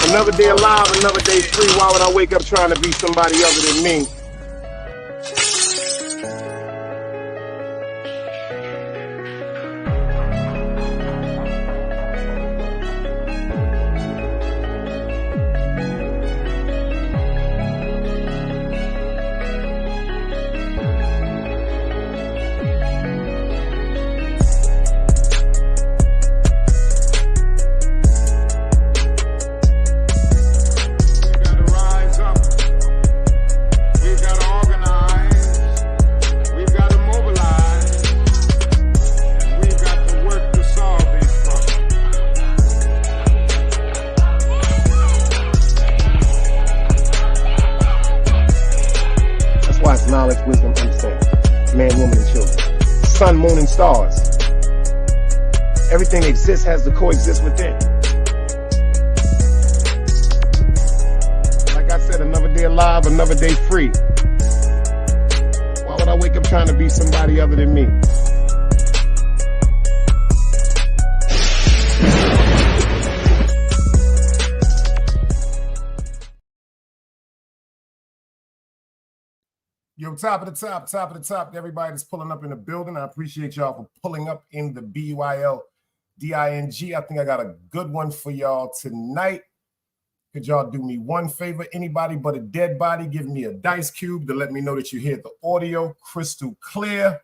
Another day alive, another day free. Why would I wake up trying to be somebody other than me? Knowledge, wisdom, understanding. Man, woman, and children. Sun, moon, and stars. Everything that exists has to coexist within. Like I said, another day alive, another day free. Why would I wake up trying to be somebody other than me? Yo, top of the top, everybody that's pulling up in the building. I appreciate y'all for pulling up in the BUILDING. I think I got a good one for y'all tonight. Could y'all do me one favor? Anybody but a dead body, give me a dice cube to let me know that you hear the audio crystal clear.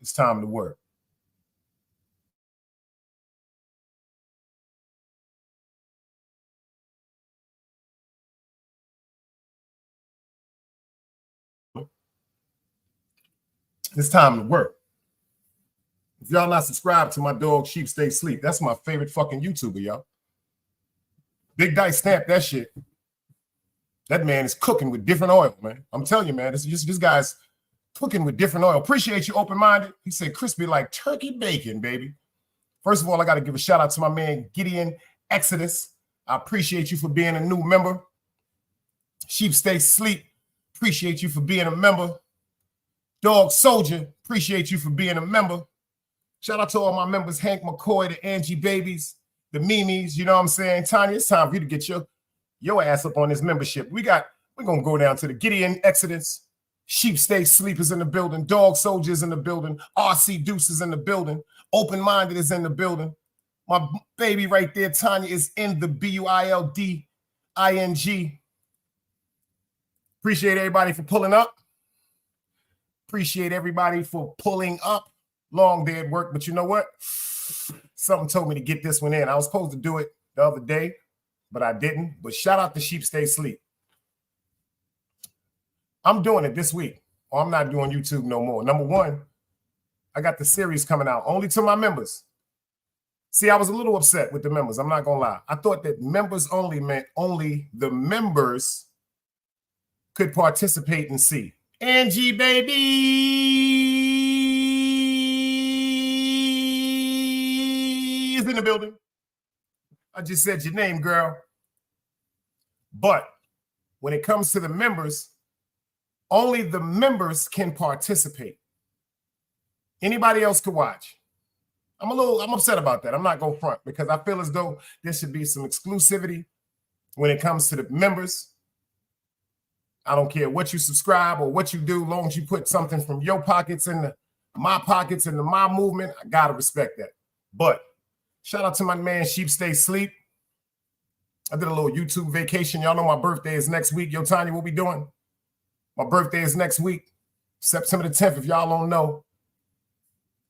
It's time to work. It's time to work. If y'all not subscribed to my dog Sheep Stay Sleep, that's my favorite fucking YouTuber, y'all. Big Dice stamp that shit. That man is cooking with different oil, man. I'm telling you, man, this guy's cooking with different oil. Appreciate you, open-minded. He said crispy like turkey bacon, baby. First of all, I got to give a shout out to my man Gideon Exodus. I appreciate you for being a new member. Sheep Stay Sleep, appreciate you for being a member. Dog Soldier, appreciate you for being a member. Shout out to all my members, Hank McCoy, the Angie Babies, the Mimis, you know what I'm saying? Tanya, it's time for you to get your ass up on this membership. We're going to go down to the Gideon Exodus. Sheep Stay Sleep is in the building. Dog Soldier is in the building. RC Deuce is in the building. Open-Minded is in the building. My baby right there, Tanya, is in the BUILDING. Appreciate everybody for pulling up. Appreciate everybody for pulling up. Long day at work, but you know what? Something told me to get this one in. I was supposed to do it the other day, but I didn't. But shout out to Sheep Stay Sleep. I'm doing it this week, or I'm not doing YouTube no more. Number one, I got the series coming out only to my members. See, I was a little upset with the members. I'm not going to lie. I thought that members only meant only the members could participate and see. Angie Baby is in the building. I just said your name, girl. But when it comes to the members, only the members can participate. Anybody else could watch. I'm upset about that. I'm not going to front because I feel as though there should be some exclusivity when it comes to the members. I don't care what you subscribe or what you do, long as you put something from your pockets into my pockets into my movement, I gotta respect that. But shout out to my man Sheep Stay Sleep. I did a little YouTube vacation. Y'all know my birthday is next week. Yo, Tanya, what we doing? My birthday is next week, September the 10th, if y'all don't know.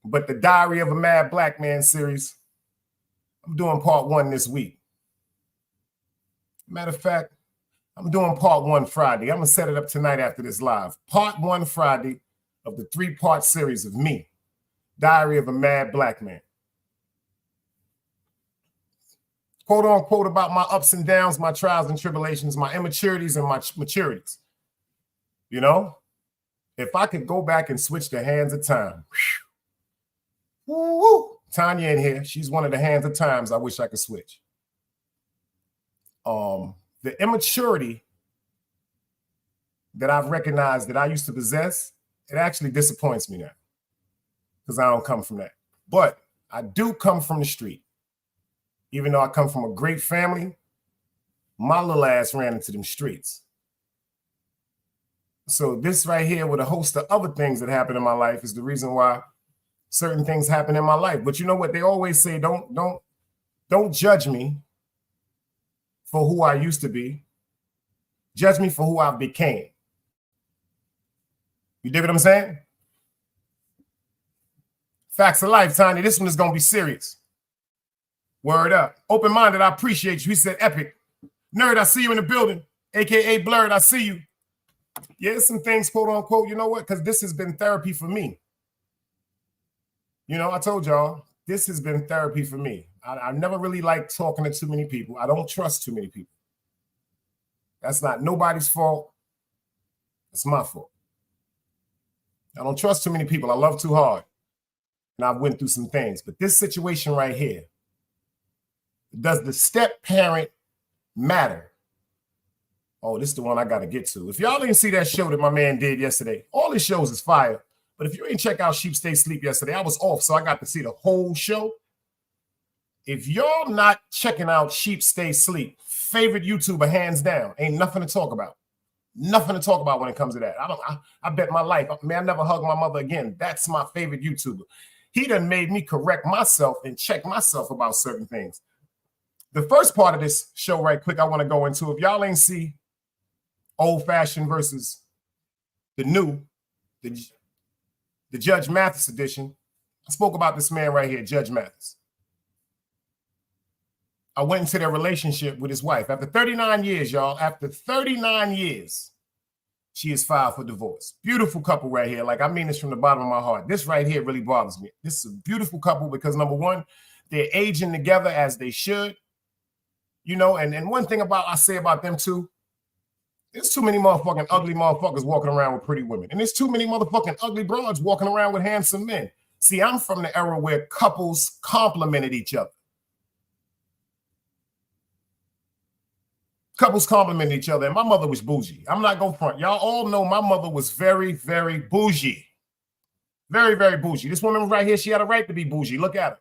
But the Diary of a Mad Black Man series, I'm doing part 1 this week. Matter of fact, I'm doing part 1 Friday. I'm going to set it up tonight after this live. Part 1 Friday of the 3-part series of me, Diary of a Mad Black Man. Quote unquote about my ups and downs, my trials and tribulations, my immaturities and my maturities. You know, if I could go back and switch the hands of time. Woo, Tanya in here. She's one of the hands of times I wish I could switch. The immaturity that I've recognized that I used to possess, it actually disappoints me now because I don't come from that. But I do come from the street. Even though I come from a great family, my little ass ran into them streets. So this right here with a host of other things that happen in my life is the reason why certain things happen in my life. But you know what? They always say, don't judge me for who I used to be. Judge me for who I became. You dig what I'm saying? Facts of life, Tiny. This one is going to be serious. Word up. Open-minded, I appreciate you. He said, epic. Nerd, I see you in the building. AKA Blurred, I see you. Yeah, some things, quote unquote, you know what? Because this has been therapy for me. You know, I told y'all, this has been therapy for me. I never really liked talking to too many people. I don't trust too many people. That's not nobody's fault. It's my fault. I don't trust too many people. I love too hard. And I've went through some things. But this situation right here, does the step parent matter? Oh, this is the one I got to get to. If y'all didn't see that show that my man did yesterday, all his shows is fire. But if you ain't check out Sheep Stay Sleep yesterday, I was off, so I got to see the whole show. If y'all not checking out Sheep Stay Sleep, favorite YouTuber, hands down, ain't nothing to talk about. Nothing to talk about when it comes to that. I bet my life, man, I never hug my mother again. That's my favorite YouTuber. He done made me correct myself and check myself about certain things. The first part of this show right quick I want to go into, if y'all ain't see Old Fashioned versus the new, the Judge Mathis edition, I spoke about this man right here, Judge Mathis. I went into their relationship with his wife. After 39 years, y'all, after 39 years, she is filed for divorce. Beautiful couple right here. Like, I mean this from the bottom of my heart. This right here really bothers me. This is a beautiful couple because, number one, they're aging together as they should. You know, and one thing I say about them too, there's too many motherfucking ugly motherfuckers walking around with pretty women. And there's too many motherfucking ugly broads walking around with handsome men. See, I'm from the era where couples complimented each other. Couples complimented each other, and my mother was bougie. I'm not going to front. Y'all all know my mother was very, very bougie. Very, very bougie. This woman right here, she had a right to be bougie. Look at her.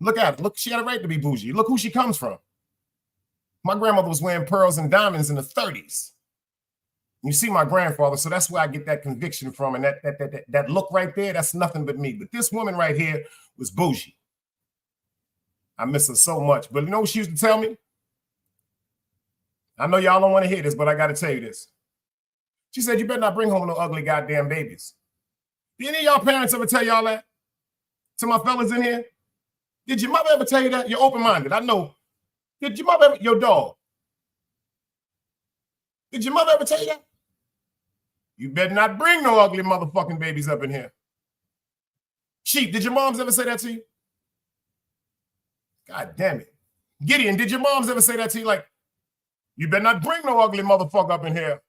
Look at her. Look, she had a right to be bougie. Look who she comes from. My grandmother was wearing pearls and diamonds in the 30s. You see my grandfather, so that's where I get that conviction from. And that look right there, that's nothing but me. But this woman right here was bougie. I miss her so much. But you know what she used to tell me? I know y'all don't want to hear this, but I got to tell you this. She said, you better not bring home no ugly goddamn babies. Did any of y'all parents ever tell y'all that? To my fellas in here? Did your mother ever tell you that? You're open-minded. I know. Did your mother ever, your dog? Did your mother ever tell you that? You better not bring no ugly motherfucking babies up in here. Sheep, did your moms ever say that to you? God damn it. Gideon, did your moms ever say that to you? Like, you better not bring no ugly motherfucker up in here.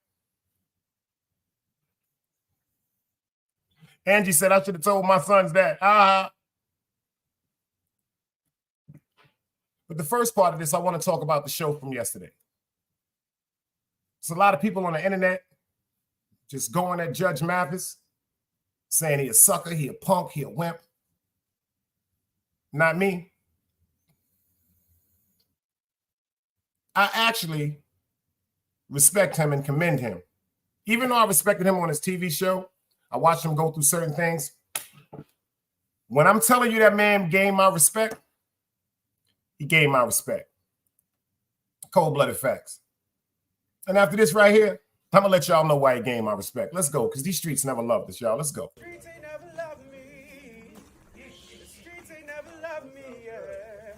Angie said, I should have told my sons that. But the first part of this, I want to talk about the show from yesterday. There's a lot of people on the internet just going at Judge Mathis, saying he a sucker, he a punk, he a wimp. Not me. I actually respect him and commend him. Even though I respected him on his TV show, I watched him go through certain things. When I'm telling you that man gained my respect, he gained my respect. Cold-blooded facts. And after this right here, I'm going to let y'all know why he gained my respect. Let's go, because these streets never loved us, y'all. Let's go. The streets ain't never loved me. The streets ain't never loved me, yeah.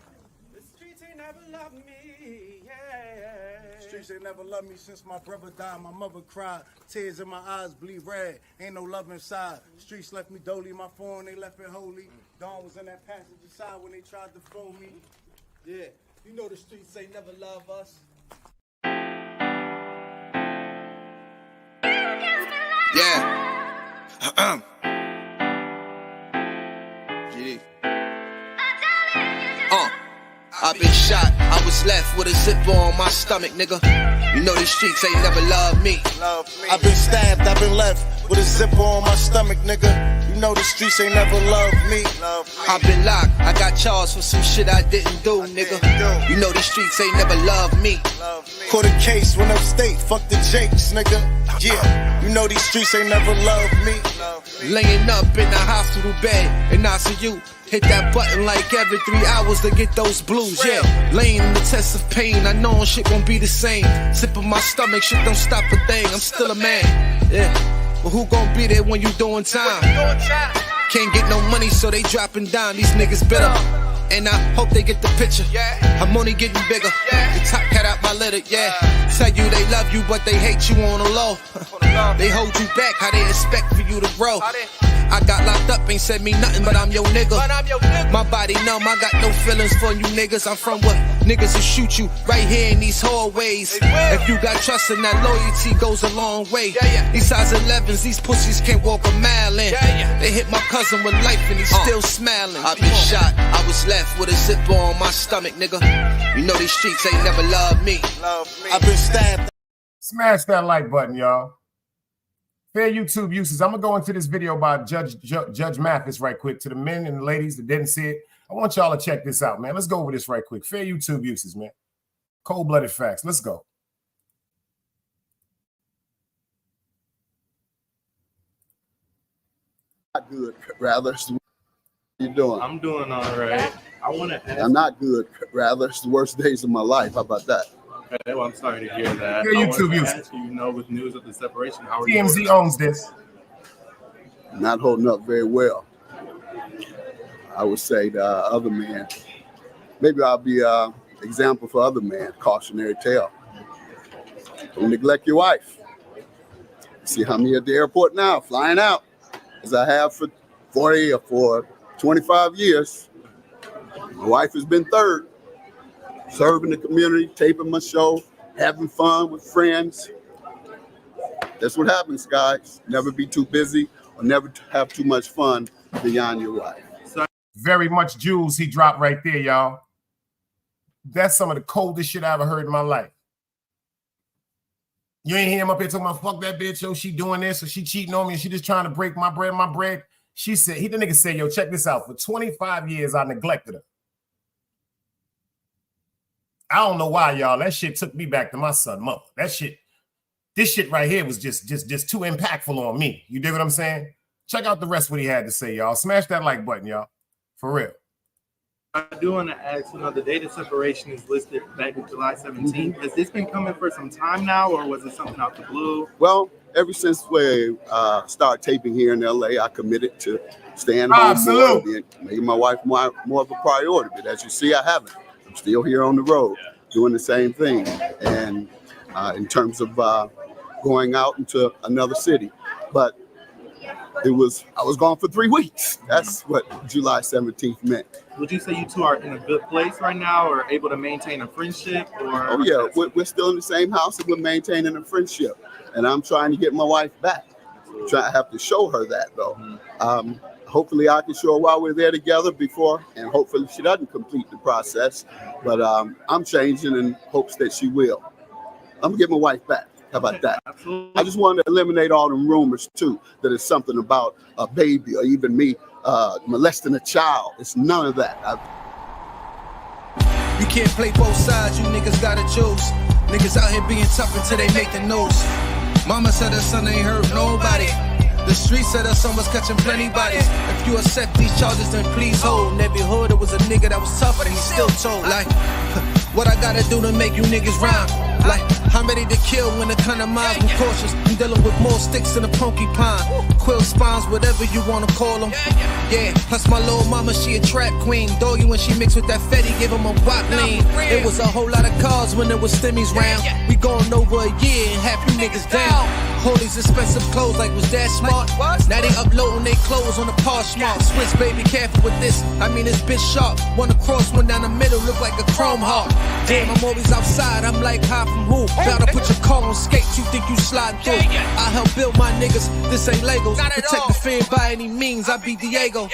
The streets ain't never loved me, yeah. Streets ain't never loved me since my brother died. My mother cried. Tears in my eyes bleed red. Ain't no love inside. Streets left me dolly. My phone, they left it holy. Dawn was in that passenger side when they tried to phone me. Yeah, you know the streets ain't never love us. Yeah. GD. I've been shot, I was left with a zipper on my stomach, nigga. You know these streets ain't never loved me. I've been stabbed, I've been left with a zipper on my stomach, nigga. You You know the streets ain't never loved me. I've been locked, I got charged for some shit I didn't do, nigga. You know these streets ain't never loved me. Caught a case, went upstate, fuck the Jakes, nigga. Yeah, you know these streets ain't never loved me. Laying up in the hospital bed in ICU. Hit that button like every 3 hours to get those blues, yeah. Laying in the test of pain, I know shit won't be the same. Sipping my stomach, shit don't stop a thing, I'm still a man, yeah. But who gon' be there when you doing time? Can't get no money, so they dropping down, these niggas bitter. And I hope they get the picture. I'm only getting bigger. The top cat out my litter, yeah. Tell you they love you, but they hate you on the low. They hold you back, how they expect for you to grow. I got locked up, ain't said me nothing, but I'm your nigga. My body numb, I got no feelings for you niggas. I'm from what niggas will shoot you right here in these hallways. If you got trust in that loyalty goes a long way. These size 11s, these pussies can't walk a mile in. They hit my cousin with life and he's still smiling. I been shot, I was left with a zipper on my stomach, nigga. You know these streets ain't never loved me. I've been stabbed. Smash that like button, y'all. Fair YouTube uses. I'm gonna go into this video by Judge Mathis right quick. To the men and the ladies that didn't see it, I want y'all to check this out, man. Let's go over this right quick. Fair YouTube uses, man. Cold-blooded facts. Let's go. Not good, rather. How you doing? I'm doing all right. I want to ask. I'm not good, rather. It's the worst days of my life. How about that? Okay, well, I'm sorry to hear that. Fair YouTube I uses. ask you, with news of the separation, how are you? TMZ owns this. Not holding up very well. I would say the other man, maybe I'll be an example for other men, cautionary tale. Don't neglect your wife. See how many at the airport now, flying out, as I have for 40 or for 25 years. My wife has been third, serving the community, taping my show, having fun with friends. That's what happens, guys. Never be too busy or never have too much fun beyond your wife. Very much jewels he dropped right there, y'all. That's some of the coldest shit I ever heard in my life. You ain't hear him up here talking about fuck that bitch, yo, she doing this, or she cheating on me, and she just trying to break my bread. She said, the nigga said, yo, check this out. For 25 years, I neglected her. I don't know why, y'all. That shit took me back to my son, mother. This shit right here was just too impactful on me. You dig what I'm saying? Check out the rest of what he had to say, y'all. Smash that like button, y'all. For real. I do want to ask, the date of separation is listed back in July 17th. Has this been coming for some time now, or was it something out the blue? Well, ever since we started taping here in LA, I committed to staying home more, making my wife more of a priority. But as you see, I haven't. I'm still here on the road doing the same thing. And in terms of going out into another city. But I was gone for 3 weeks. That's what July 17th meant. Would you say you two are in a good place right now, or able to maintain a friendship? Or oh yeah, we're still in the same house and we're maintaining a friendship. And I'm trying to get my wife back. I have to show her that though. Hopefully I can show her while we're there together before, and hopefully she doesn't complete the process. But I'm changing in hopes that she will. I'm gonna get my wife back. How about that? Absolutely. I just wanted to eliminate all them rumors too, that it's something about a baby or even me molesting a child. It's none of that. You can't play both sides, you niggas gotta choose. Niggas out here being tough until they make the news. Mama said her son ain't hurt nobody. The street said her son was catching plenty bodies. If you accept these charges, then please hold. In every hood, it was a nigga that was tougher than he still told. Like, what I gotta do to make you niggas rhyme? Like, I'm ready to kill when the kind of minds be cautious. I'm dealing with more sticks than a porcupine. Quill spines, whatever you wanna call them. Yeah, plus my little mama, she a trap queen. Doggy when she mixed with that Fetty, give him a wop lean. It was a whole lot of cars when there was stimmies round. We going over a year and half you niggas down. Hold these expensive clothes like was that smart? Now they uploading they clothes on the Poshmark. Swiss baby, careful with this. I mean this bitch sharp. One across, one down the middle, look like a chrome heart. Damn, I'm always outside. I'm like high from who? Bound to put your car on skates. You think you slide through? I help build my niggas. This ain't Legos. Protect the fan by any means. I be Diego.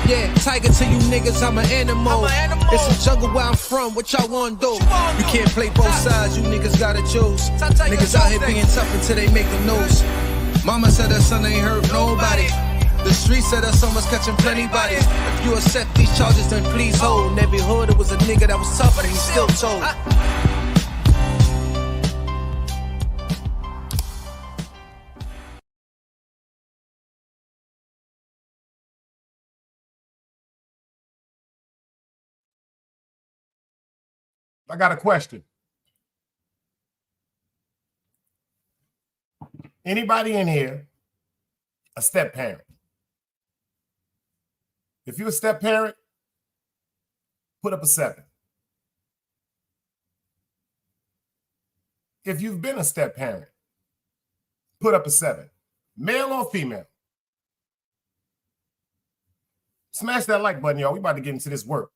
Yeah, tiger to you niggas. I'm an animal. It's a jungle where I'm from. What y'all wanna do? You can't play both sides. You niggas gotta choose. Niggas out here being tough until they make the news. Mama said her son ain't hurt nobody. The streets said that someone's catching plenty bodies. If you accept these charges, then please hold. In every hood, it was a nigga that was tough, but he still told. I got a question. Anybody in here a step parent? If you're a step parent, put up a 7. If you've been a step parent, put up a 7. Male or female? Smash that like button, y'all. We about to get into this work.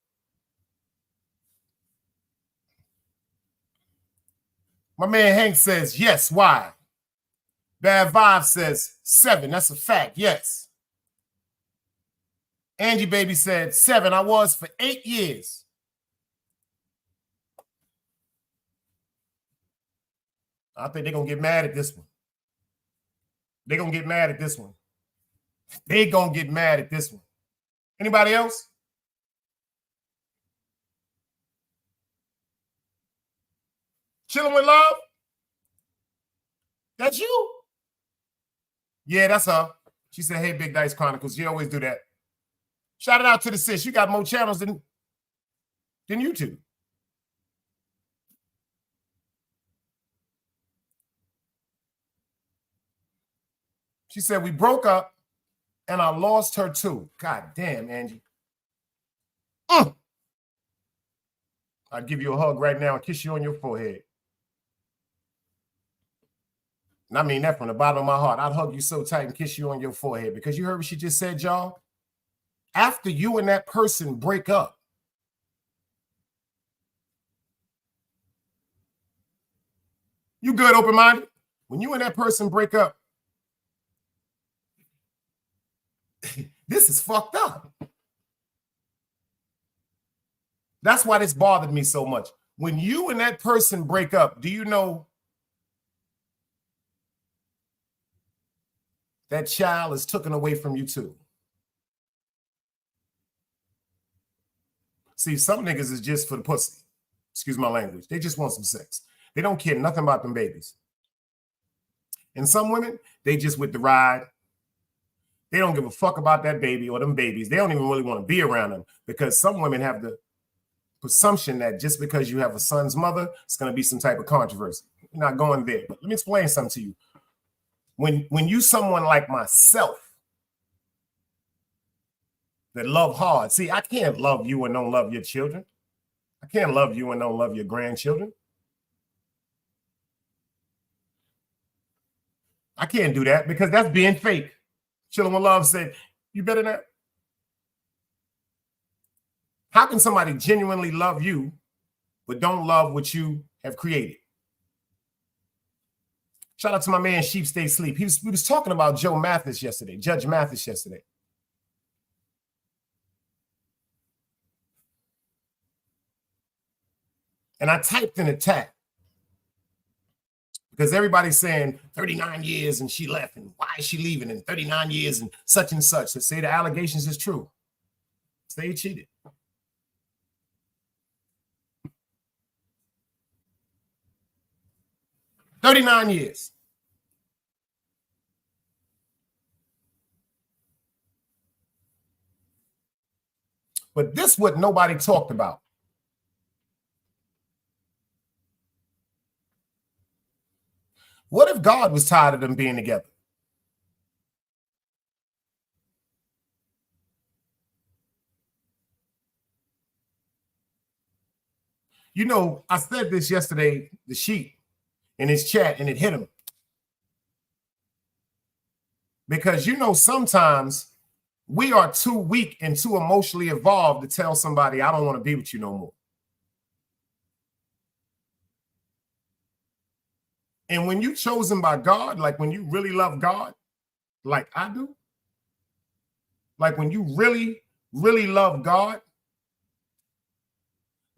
My man Hank says, yes, why? Bad Vibe says 7. That's a fact, yes. Angie Baby said 7. I was for 8 years. I think they're going to get mad at this one. They're going to get mad at this one. They're going to get mad at this one. Anybody else? Chilling with Love? That's you? Yeah, that's her. She said, hey, Big Dice Chronicles. You always do that. Shout it out to the sis. You got more channels than YouTube. She said, we broke up and I lost her too. God damn, Angie. I'd give you a hug right now and kiss you on your forehead. And I mean that from the bottom of my heart. I'd hug you so tight and kiss you on your forehead because you heard what she just said, y'all. After you and that person break up, you good, open-minded? When you and that person break up, this is fucked up. That's why this bothered me so much. When you and that person break up, do you know that child is taken away from you too? See, some niggas is just for the pussy. Excuse my language. They just want some sex. They don't care nothing about them babies. And some women, they just with the ride. They don't give a fuck about that baby or them babies. They don't even really want to be around them because some women have the presumption that just because you have a son's mother, it's going to be some type of controversy. We're not going there. But let me explain something to you. When you someone like myself that love hard, see, I can't love you and don't love your children. I can't love you and don't love your grandchildren. I can't do that because that's being fake. Chillin' with Love said, you better not. How can somebody genuinely love you but don't love what you have created? Shout out to my man Sheep Stay Sleep. We was talking about Judge Mathis yesterday. And I typed in a tag because everybody's saying 39 years and she left, and why is she leaving? And 39 years and such. To say the allegations is true. Say he cheated. "39 years. But this what nobody talked about. What if God was tired of them being together? You know, I said this yesterday, the sheep, in his chat, and it hit him. Because, you know, sometimes we are too weak and too emotionally evolved to tell somebody, I don't want to be with you no more. And when you're chosen by God, like when you really love God, like I do, like when you really, really love God,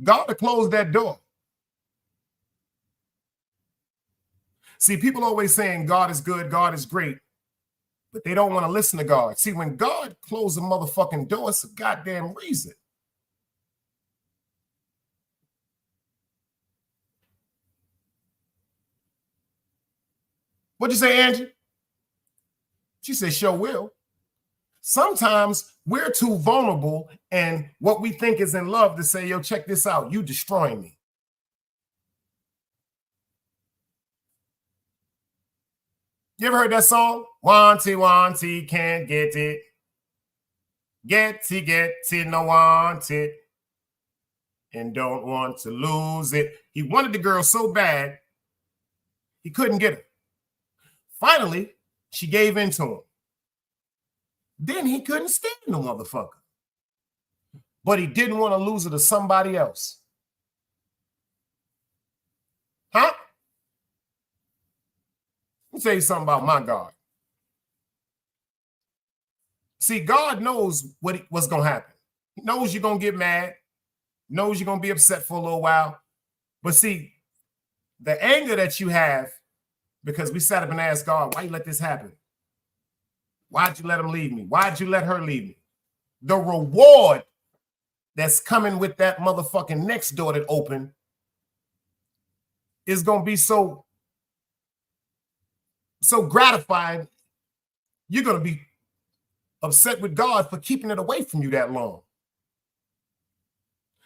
God will close that door. See, people always saying God is good, God is great. but they don't want to listen to God. See, when God closed the motherfucking door, it's a goddamn reason. What'd you say, Angie? She said, sure will. Sometimes we're too vulnerable and what we think is in love to say, yo, check this out. You destroying me. You ever heard that song? Wanty, can't get it. Get it, no want it. And don't want to lose it. He wanted the girl so bad, he couldn't get her. Finally, she gave in to him. Then he couldn't stand the motherfucker. But he didn't want to lose her to somebody else. Huh? Let me tell you something about my God. See, God knows what's going to happen. He knows you're going to get mad. Knows you're going to be upset for a little while. But see, the anger that you have, because we sat up and asked God, why you let this happen? Why'd you let him leave me? Why'd you let her leave me? The reward that's coming with that motherfucking next door that opened is going to be so gratifying. You're going to be upset with God for keeping it away from you that long.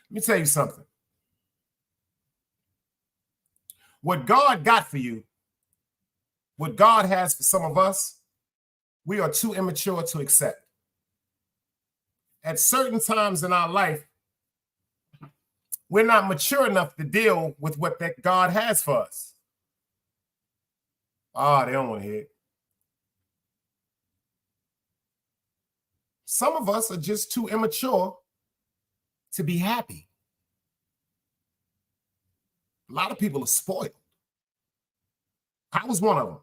Let me tell you something. What God got for you, what God has for some of us, we are too immature to accept. At certain times in our life, we're not mature enough to deal with what that God has for us. They don't want to hear it. Some of us are just too immature to be happy. A lot of people are spoiled. I was one of them.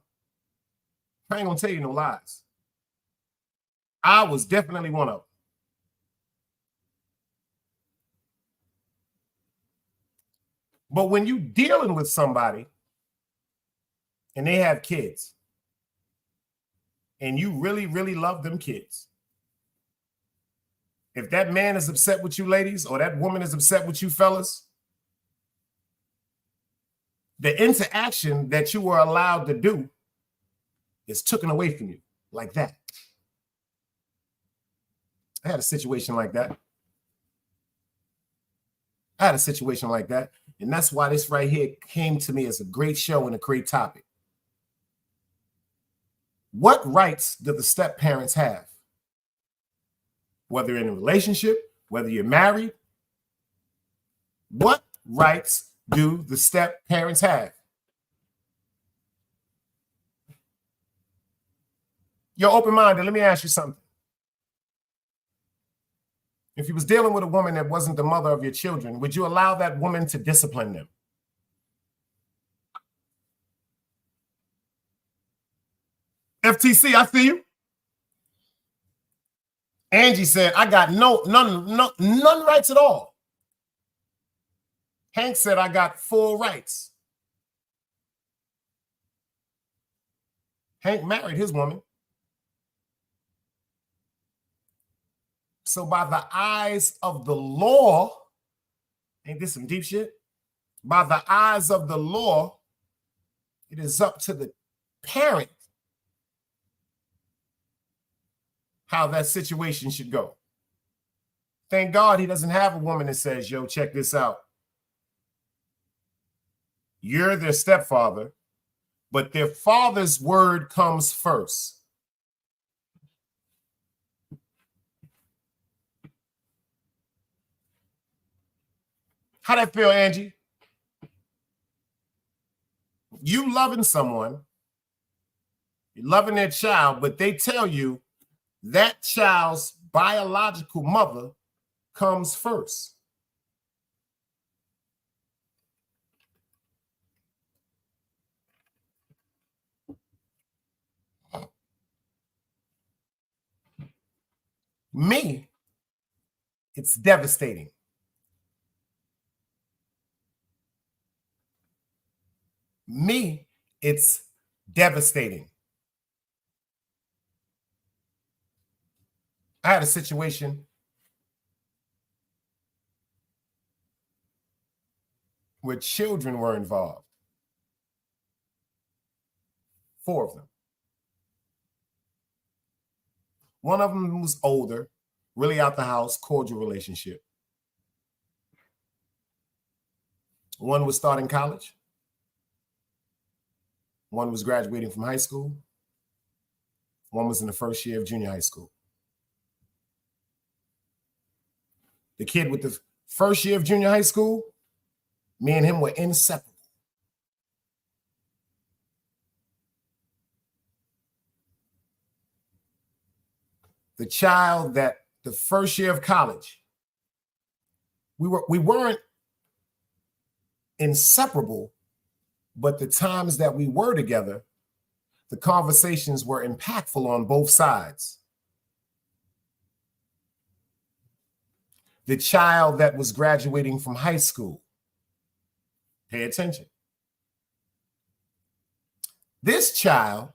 I ain't gonna tell you no lies. I was definitely one of them. But when you dealing with somebody and they have kids and you really, really love them kids, if that man is upset with you, ladies, or that woman is upset with you, fellas, the interaction that you were allowed to do is taken away from you like that. I had a situation like that. And that's why this right here came to me as a great show and a great topic. What rights do the step parents have? Whether you're in a relationship, whether you're married, what rights do the step parents have? You're open-minded. Let me ask you something. If you was dealing with a woman that wasn't the mother of your children, would you allow that woman to discipline them? FTC, I see you. Angie said, I got none rights at all. Hank said, I got full rights. Hank married his woman. So by the eyes of the law, ain't this some deep shit? By the eyes of the law, it is up to the parent how that situation should go. Thank God he doesn't have a woman that says, yo, check this out. You're their stepfather, but their father's word comes first. How that feel, Angie? You loving someone, you're loving their child, but they tell you that child's biological mother comes first. Me, it's devastating. Me, it's devastating. I had a situation where children were involved. 4 of them. One of them was older, really out the house, cordial relationship. One was starting college. One was graduating from high school. One was in the first year of junior high school. The kid with the first year of junior high school, me and him were inseparable. The child that the first year of college, we weren't inseparable, but the times that we were together, the conversations were impactful on both sides. The child that was graduating from high school, pay attention. This child,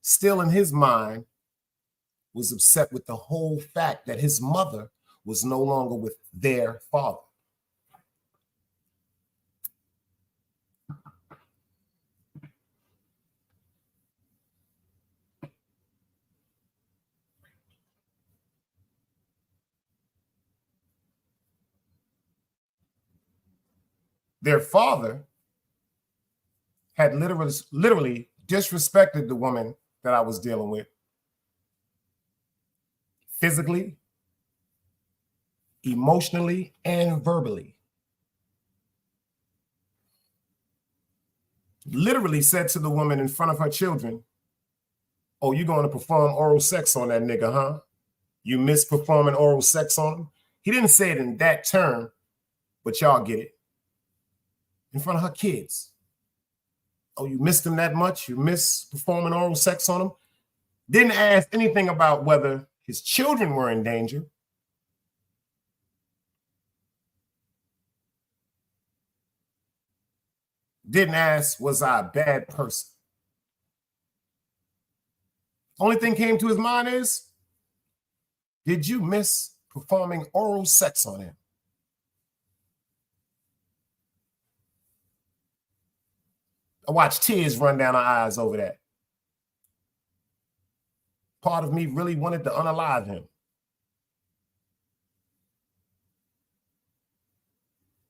still in his mind, was upset with the whole fact that his mother was no longer with their father. Their father had literally disrespected the woman that I was dealing with, physically, emotionally, and verbally. Literally said to the woman in front of her children, "Oh, you're going to perform oral sex on that nigga, huh? You miss performing oral sex on him?" He didn't say it in that term, but y'all get it. In front of her kids. "Oh, you missed him that much? You miss performing oral sex on him?" Didn't ask anything about whether his children were in danger. Didn't ask, was I a bad person? Only thing came to his mind is, did you miss performing oral sex on him? I watched tears run down her eyes over that. Part of me really wanted to unalive him.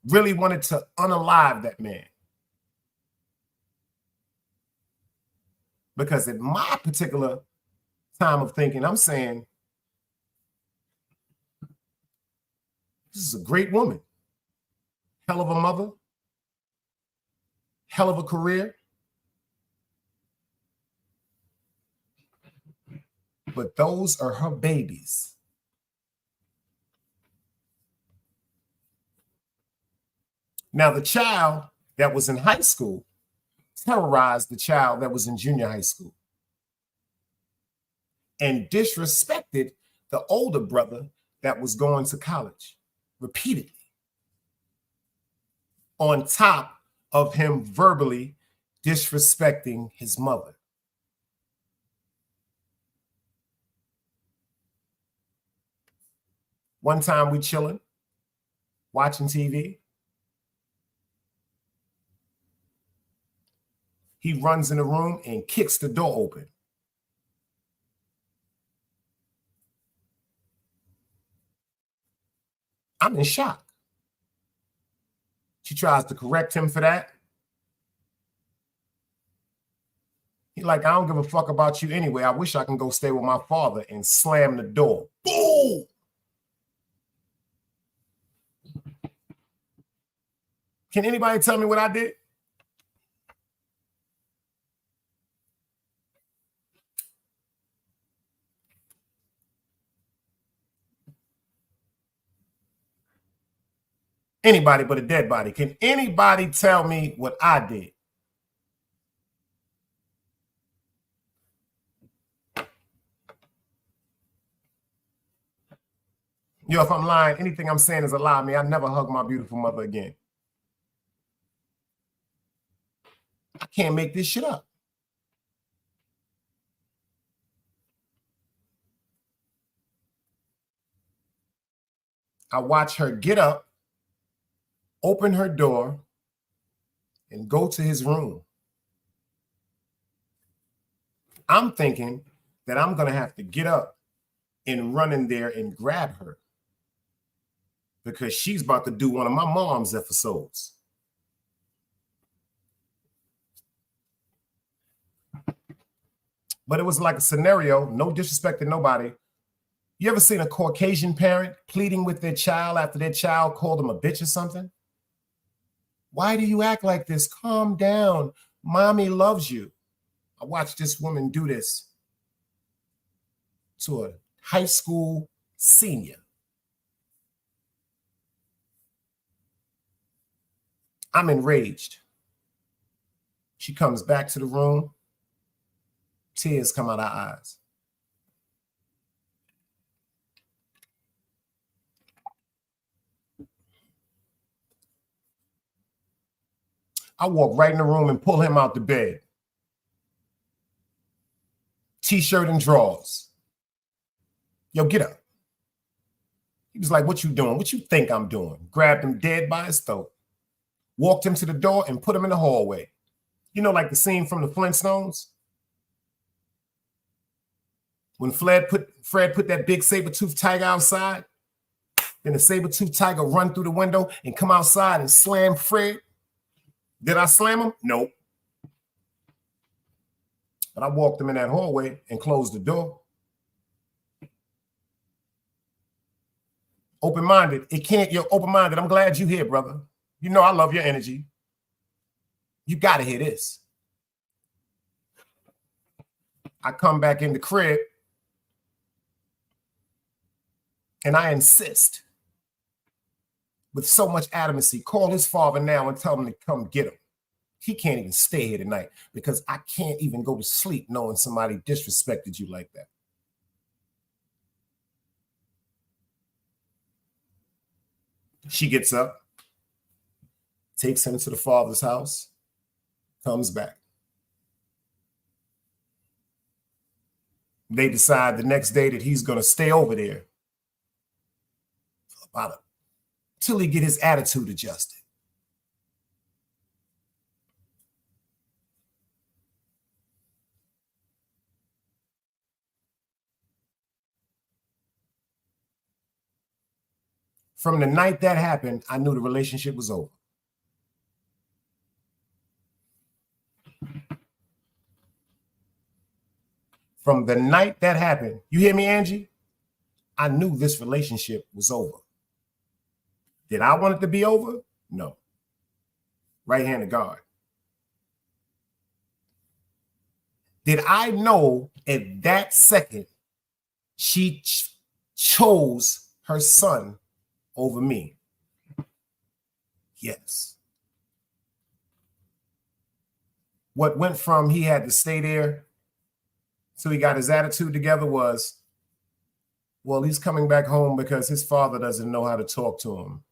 Really wanted to unalive that man. Because at my particular time of thinking, I'm saying, this is a great woman. Hell of a mother. Hell of a career. But those are her babies. Now, the child that was in high school terrorized the child that was in junior high school and disrespected the older brother that was going to college repeatedly, on top of him verbally disrespecting his mother. One time we chilling, watching TV. He runs in the room and kicks the door open. I'm in shock. She tries to correct him for that. He's like, "I don't give a fuck about you anyway. I wish I can go stay with my father," and slam the door. Boom! Can anybody tell me what I did? Anybody but a dead body. Can anybody tell me what I did? Yo, if I'm lying, anything I'm saying is a lie. I never hug my beautiful mother again. I can't make this shit up. I watch her get up, open her door, and go to his room. I'm thinking that I'm going to have to get up and run in there and grab her because she's about to do one of my mom's episodes. But it was like a scenario, no disrespect to nobody. You ever seen a Caucasian parent pleading with their child after their child called them a bitch or something? Why do you act like this? Calm down. Mommy loves you. I watched this woman do this to a high school senior. I'm enraged. She comes back to the room. Tears come out her eyes. I walk right in the room and pull him out the bed. T-shirt and drawers. Yo, get up. He was like, what you doing? What you think I'm doing? Grabbed him dead by his throat. Walked him to the door and put him in the hallway. You know, like the scene from the Flintstones? When Fred put that big saber-toothed tiger outside, then the saber-toothed tiger run through the window and come outside and slam Fred. Did I slam him? Nope. But I walked him in that hallway and closed the door. Open-minded. You're open-minded. I'm glad you're here, brother. You know I love your energy. You got to hear this. I come back in the crib and I insist with so much adamantcy, call his father now and tell him to come get him. He can't even stay here tonight because I can't even go to sleep knowing somebody disrespected you like that. She gets up, takes him to the father's house, comes back. They decide the next day that he's going to stay over there till he get his attitude adjusted. From the night that happened, I knew the relationship was over. From the night that happened, you hear me, Angie? I knew this relationship was over. Did I want it to be over? No. Right hand of God. Did I know at that second she chose her son over me? Yes. What went from he had to stay there till he got his attitude together was, well, he's coming back home because his father doesn't know how to talk to him.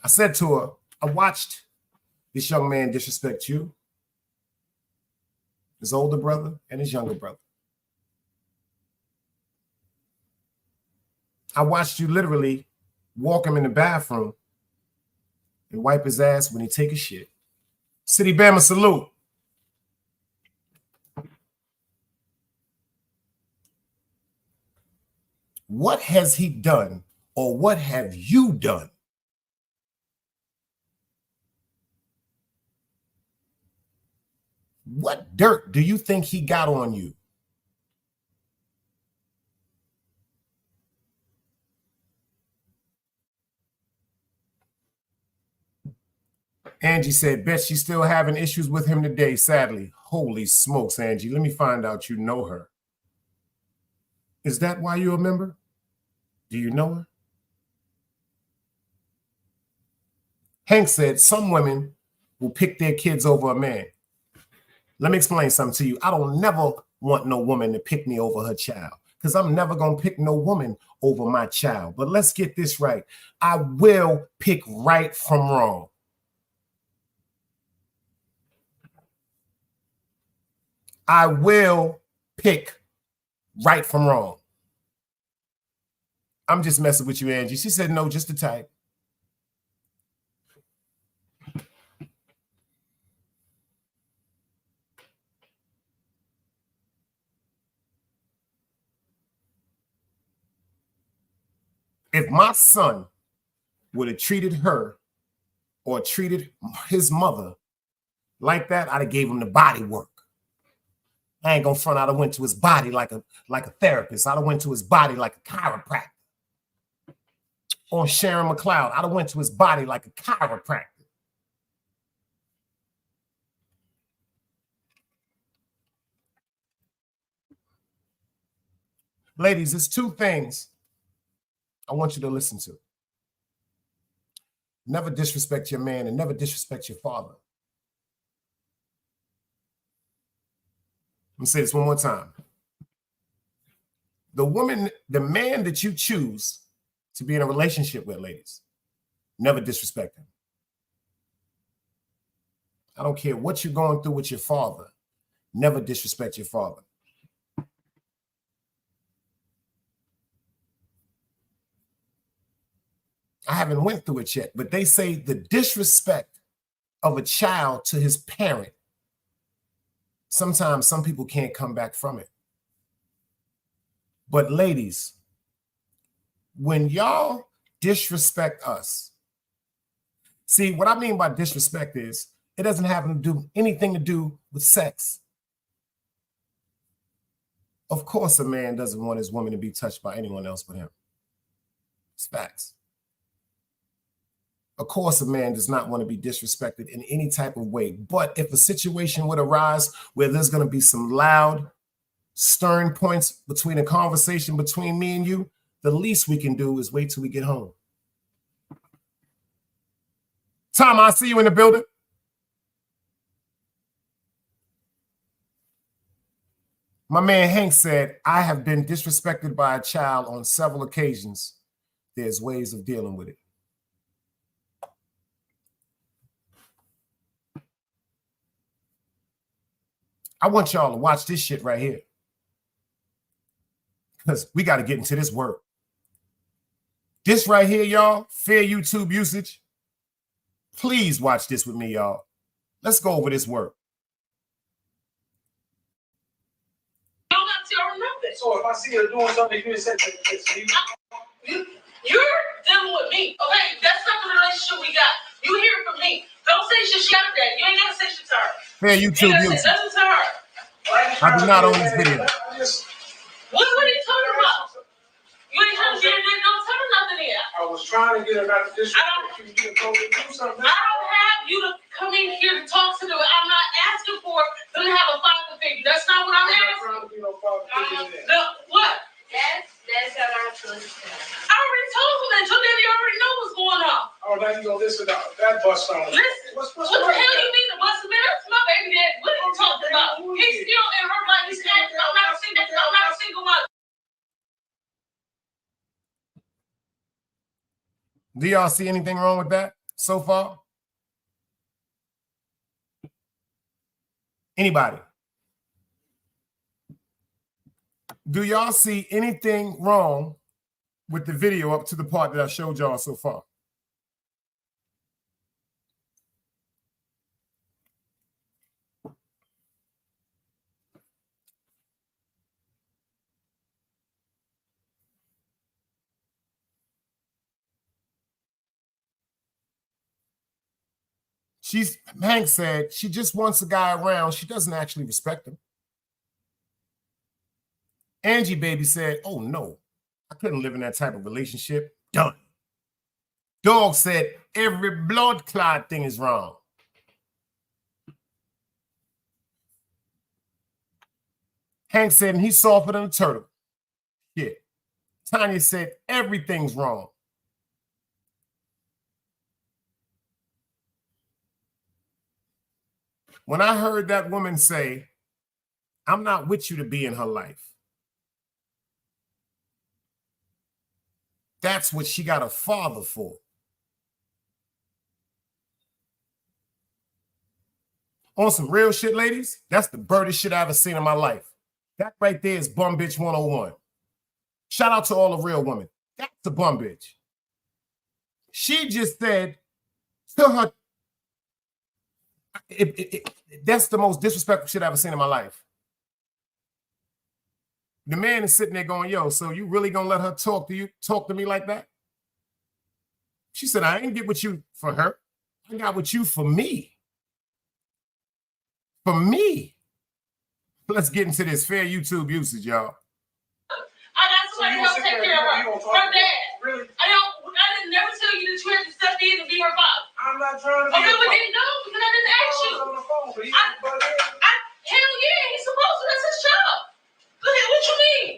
I said to her, I watched this young man disrespect you, his older brother and his younger brother. I watched you literally walk him in the bathroom and wipe his ass when he take a shit. City Bama salute. What has he done, or what have you done? What dirt do you think he got on you? Angie said, bet she's still having issues with him today, sadly. Holy smokes, Angie. Let me find out you know her. Is that why you're a member? Do you know her? Hank said, some women will pick their kids over a man. Let me explain something to you. I don't never want no woman to pick me over her child because I'm never going to pick no woman over my child. But let's get this right. I will pick right from wrong. I will pick right from wrong. I'm just messing with you, Angie. She said no, just to type. If my son would have treated her or treated his mother like that, I'd have gave him the body work. I ain't gonna front. I'd have went to his body like a therapist. I'd have went to his body like a chiropractor. On Sharon McLeod, I'd have went to his body like a chiropractor. Ladies, there's two things I want you to listen to. Never disrespect your man and never disrespect your father. Let me say this one more time. The man that you choose to be in a relationship with, ladies, never disrespect him. I don't care what you're going through with your father. Never disrespect your father. I haven't went through it yet, but they say the disrespect of a child to his parent, sometimes some people can't come back from it. But ladies, when y'all disrespect us, see, what I mean by disrespect is it doesn't have to do anything to do with sex. Of course, a man doesn't want his woman to be touched by anyone else but him. It's facts. Of course, a man does not want to be disrespected in any type of way. But if a situation would arise where there's going to be some loud, stern points between a conversation between me and you, the least we can do is wait till we get home. Tom, I see you in the building. My man Hank said, I have been disrespected by a child on several occasions. There's ways of dealing with it. I want y'all to watch this shit right here, because we got to get into this work. This right here, y'all, fair YouTube usage. Please watch this with me, y'all. Let's go over this work. So if I see her doing something, you said you're dealing with me, okay? That's not the relationship we got. You hear it from me. Don't say shit to that. You ain't gotta say shit to her. Fair YouTube usage. Nothing to her. I do not own this video. What are you talking about? You ain't trying to get it. Don't tell her nothing yet. I was trying to get her not to disrespect you. You told me to do something. I don't have you to come in here to talk to them. I'm not asking for them to have a father figure. That's not what I'm asking. I'm not trying to be no father figure there. No, what? That's how our children. I already told them that. Your daddy already know what's going on. Oh, now you gonna listen to that bus song. Listen, What's what the hell you mean to bust a man? That's my baby dad. What are you talking about? He's still in her life. He's not, I'm not a single mother. Do y'all see anything wrong with that so far? Anybody? Do y'all see anything wrong with the video up to the part that I showed y'all so far? Hank said she just wants a guy around. She doesn't actually respect him. Angie Baby said, oh no, I couldn't live in that type of relationship. Done. Dog said, every blood clot thing is wrong. Hank said, and he's softer than a turtle. Shit. Tanya said, everything's wrong. When I heard that woman say, I'm not with you to be in her life, that's what she got a father for. On some real shit, ladies, that's the birdest shit I ever seen in my life. That right there is bum bitch 101. Shout out to all the real women. That's a bum bitch. She just said to her, that's the most disrespectful shit I've ever seen in my life. The man is sitting there going, yo, so you really gonna let her talk to me like that? She said, I ain't get with you for her. I got with you for me. For me. Let's get into this fair YouTube usage, y'all. I got somebody to help take care of her. Her dad. Really? I didn't never tell you that you had to step in and be her father. I'm not trying to be Okay, but then no, because I didn't ask you. on the phone, but Hell yeah, he's supposed to. That's his job. Look at what you mean.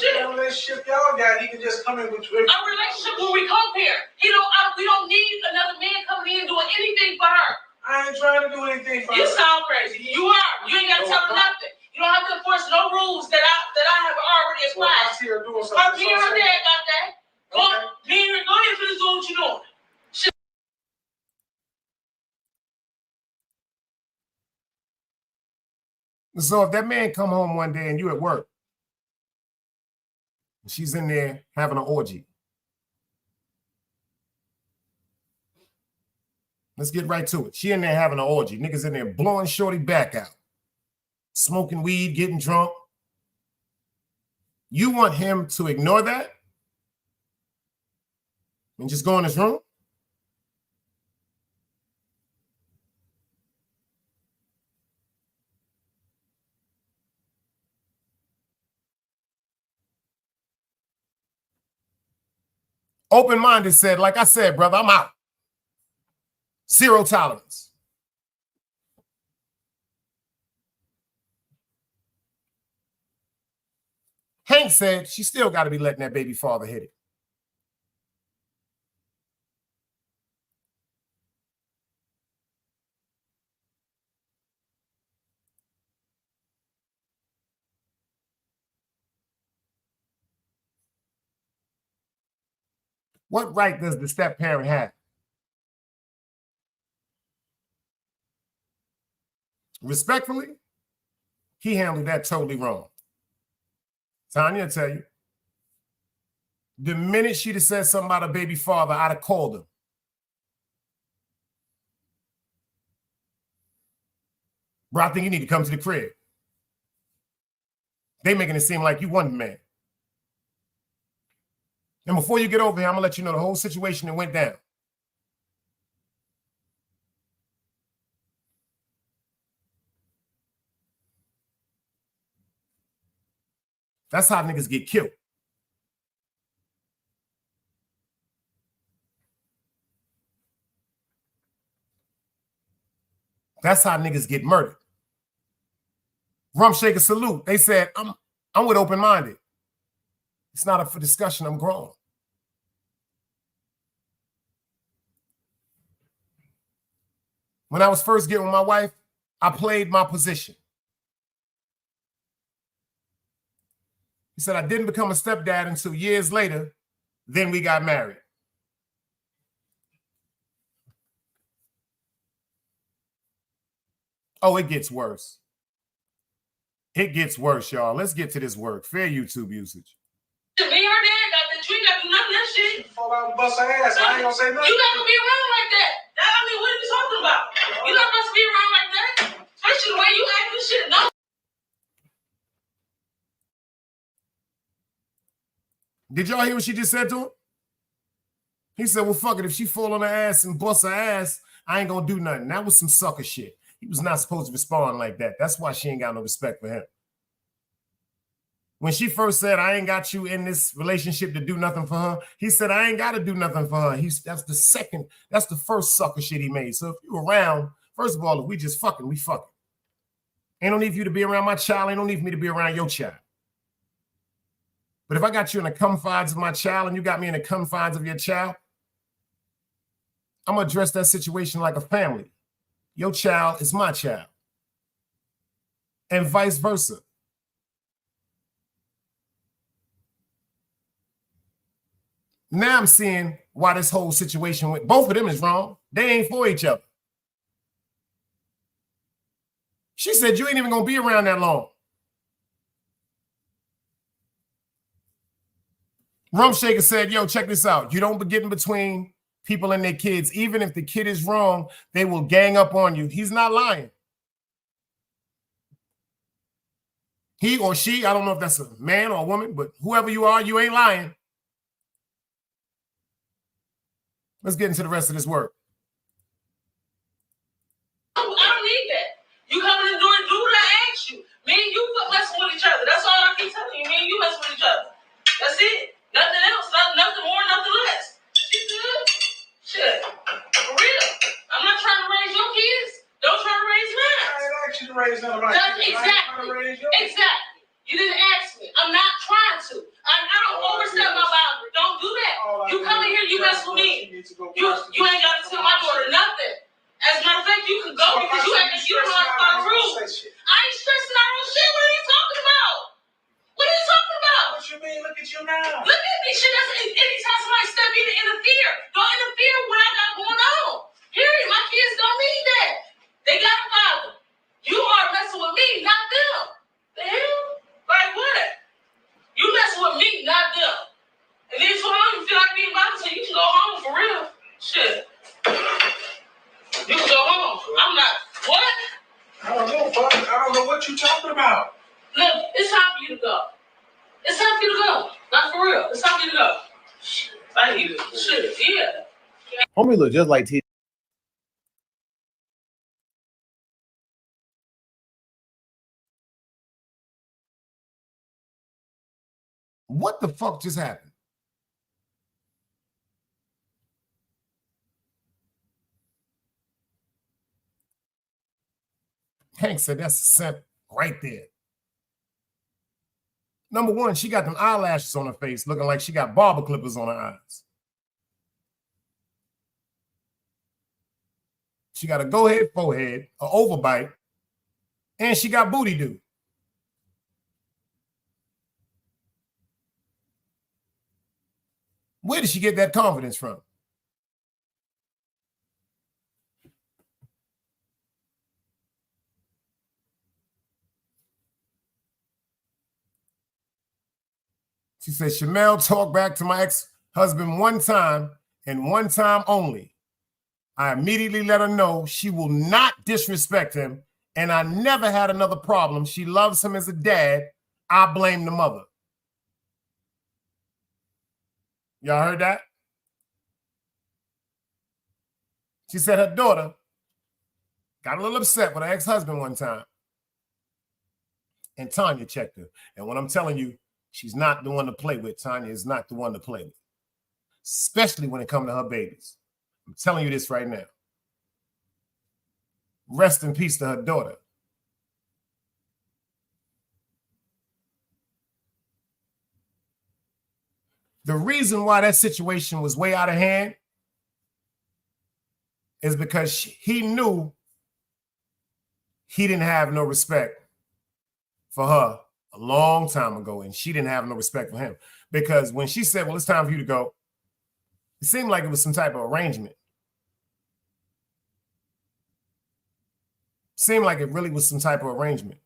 shit. Relationship y'all got, he can just come in with you. A relationship where we co-parent. We don't need another man coming in doing anything for her. I ain't trying to do anything for You her. sound crazy. You are. You ain't got to tell her nothing. You don't have to enforce no rules that I have already Well, I applied. see her doing Her something. me and her dad got that. Go ahead, finish doing what you're doing. So if that man come home one day and you at work, she's in there having an orgy. Let's get right to it. She in there having an orgy. Niggas in there blowing shorty back out. Smoking weed, getting drunk. You want him to ignore that? And just go in his room? Open-minded said, like I said, brother, I'm out. Zero tolerance. Hank said she still got to be letting that baby father hit it. What right does the step parent have? Respectfully, he handled that totally wrong. Tanya, I tell you, the minute she'd have said something about a baby father, I'd have called him. Bro, I think you need to come to the crib. They making it seem like you one man. And before you get over here, I'm gonna let you know the whole situation that went down. That's how niggas get killed. That's how niggas get murdered. Rum Shaker salute. They said, I'm with open-minded. It's not up for discussion. I'm grown. When I was first getting with my wife, I played my position. He said, I didn't become a stepdad until years later. Then we got married. Oh, it gets worse. It gets worse, y'all. Let's get to this work. Fair YouTube usage. To be her dad, you ain't got to do none of that shit. Fall out and bust her ass. I ain't gonna say nothing. You not gonna be around like that. I mean, what are you talking about? You're not supposed to be around like that. Especially the way you act and shit. No. Did y'all hear what she just said to him? He said, well, fuck it. If she fall on her ass and bust her ass, I ain't gonna do nothing. That was some sucker shit. He was not supposed to respond like that. That's why she ain't got no respect for him. When she first said, I ain't got you in this relationship to do nothing for her, he said, I ain't got to do nothing for her. That's the first sucker shit he made. So if you around, first of all, if we just fucking, we fucking. Ain't no need for you to be around my child. Ain't no need for me to be around your child. But if I got you in the confines of my child and you got me in the confines of your child, I'm going to address that situation like a family. Your child is my child. And vice versa. Now I'm seeing why this whole situation went. Both of them is wrong. They ain't for each other. She said, you ain't even going to be around that long. Rum Shaker said, yo, check this out. You don't get in between people and their kids. Even if the kid is wrong, they will gang up on you. He's not lying. He or she, I don't know if that's a man or a woman, but whoever you are, you ain't lying. Let's get into the rest of this work. I don't need that. You come in the door and do what I asked you. Me and you messing with each other. That's all I keep telling you. Me and you messing with each other. That's it. Nothing else. Nothing more, nothing less. You good? Shit. For real. I'm not trying to raise your kids. Don't try to raise mine. I didn't ask you to raise none of my kids. Exactly. Exactly. You didn't ask me. I'm not trying to. I don't overstep my boundary. Don't do that. You come in here, you mess with me. You ain't got to tell my daughter nothing. As a matter of fact, you can go because you don't know how to follow rules. I ain't stressing out on shit. What are you talking about? What are you talking about? What you mean? Look at you now. Look at me. Shit, anytime somebody step in to interfere, don't interfere with what I got going on. Period. My kids don't need that. They got a father. You are messing with me, not them. The hell? Like what? You messing with me, not them. And then tomorrow you feel like being bothered, so you can go home for real. Shit. You can go home. I'm not. What? I don't know, fuck. I don't know what you talking about. Look, it's time for you to go. It's time for you to go. Not for real. It's time for you to go. I hear you. Shit, yeah. Homie look just like T. What the fuck just happened? Hank said that's a simp right there. Number one, she got them eyelashes on her face looking like she got barber clippers on her eyes. She got a go-ahead forehead, an overbite, and she got booty do. Where did she get that confidence from? She said, Shamel talked back to my ex-husband one time and one time only. I immediately let her know she will not disrespect him, and I never had another problem. She loves him as a dad. I blame the mother. Y'all heard that? She said her daughter got a little upset with her ex-husband one time, and Tanya checked her. And what I'm telling you, she's not the one to play with. Tanya is not the one to play with, especially when it comes to her babies. I'm telling you this right now. Rest in peace to her daughter. The reason why that situation was way out of hand is because he knew he didn't have no respect for her a long time ago, and she didn't have no respect for him. Because when she said, well, it's time for you to go, it seemed like it was some type of arrangement. Seemed like it really was some type of arrangement.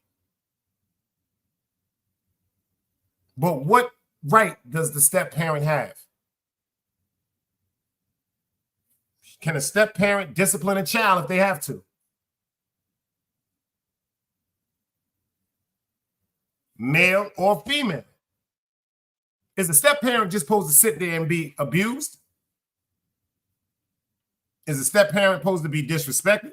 But what right does the step parent have? Can a step parent discipline a child if they have to? Male or female? Is the step parent just supposed to sit there and be abused? Is the step parent supposed to be disrespected?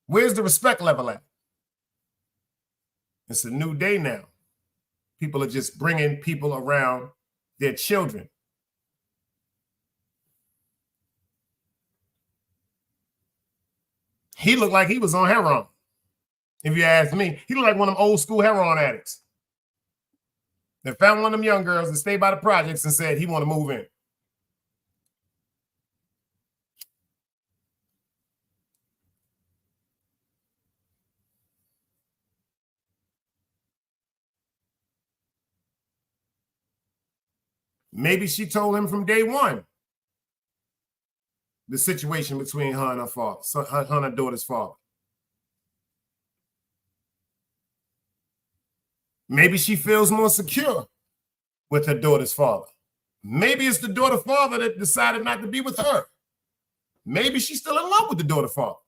Where's the respect level at? It's a new day now. People are just bringing people around their children. He looked like he was on heroin. If you ask me, he looked like one of them old school heroin addicts. They found one of them young girls that stayed by the projects and said he want to move in. Maybe she told him from day one, the situation between her and her father, her and her daughter's father. Maybe she feels more secure with her daughter's father. Maybe it's the daughter father that decided not to be with her. Maybe she's still in love with the daughter father.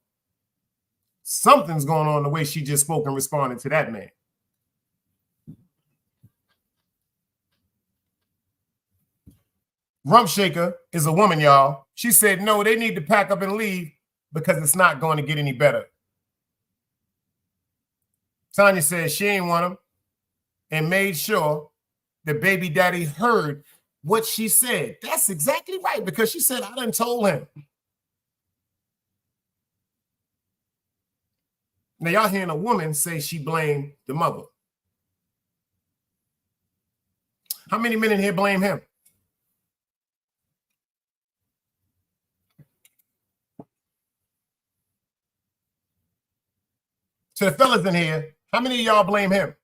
Something's going on the way she just spoke and responded to that man. Rump Shaker is a woman, y'all. She said, no, they need to pack up and leave because it's not going to get any better. Tanya said she ain't want him and made sure the baby daddy heard what she said. That's exactly right, because she said, I done told him. Now, y'all hearing a woman say she blamed the mother. How many men in here blame him? To the fellas in here, how many of y'all blame him?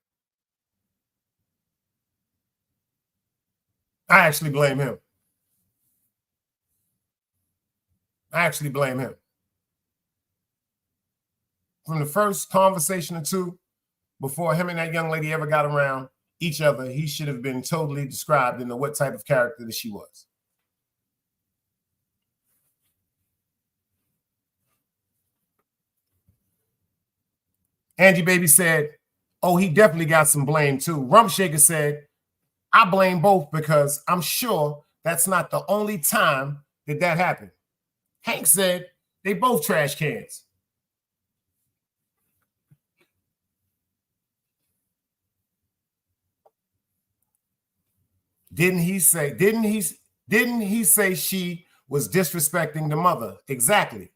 I actually blame him. I actually blame him. From the first conversation or two, before him and that young lady ever got around each other, he should have been totally described into what type of character that she was. Angie Baby said, oh, he definitely got some blame too. Rump Shaker said, I blame both because I'm sure that's not the only time that happened. Hank said they both trash cans. Didn't he say she was disrespecting the mother? Exactly.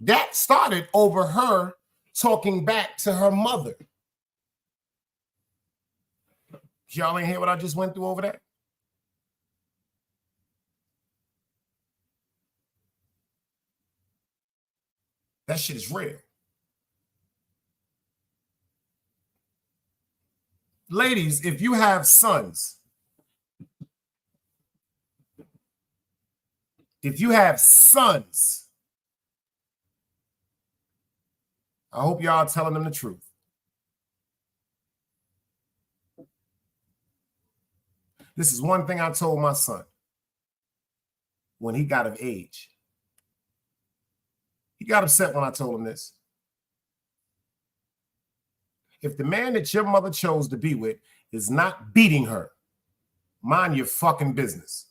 That started over her talking back to her mother. Y'all ain't hear what I just went through over that? That shit is real. Ladies, if you have sons, I hope y'all telling them the truth. This is one thing I told my son when he got of age. He got upset when I told him this. If the man that your mother chose to be with is not beating her, mind your fucking business.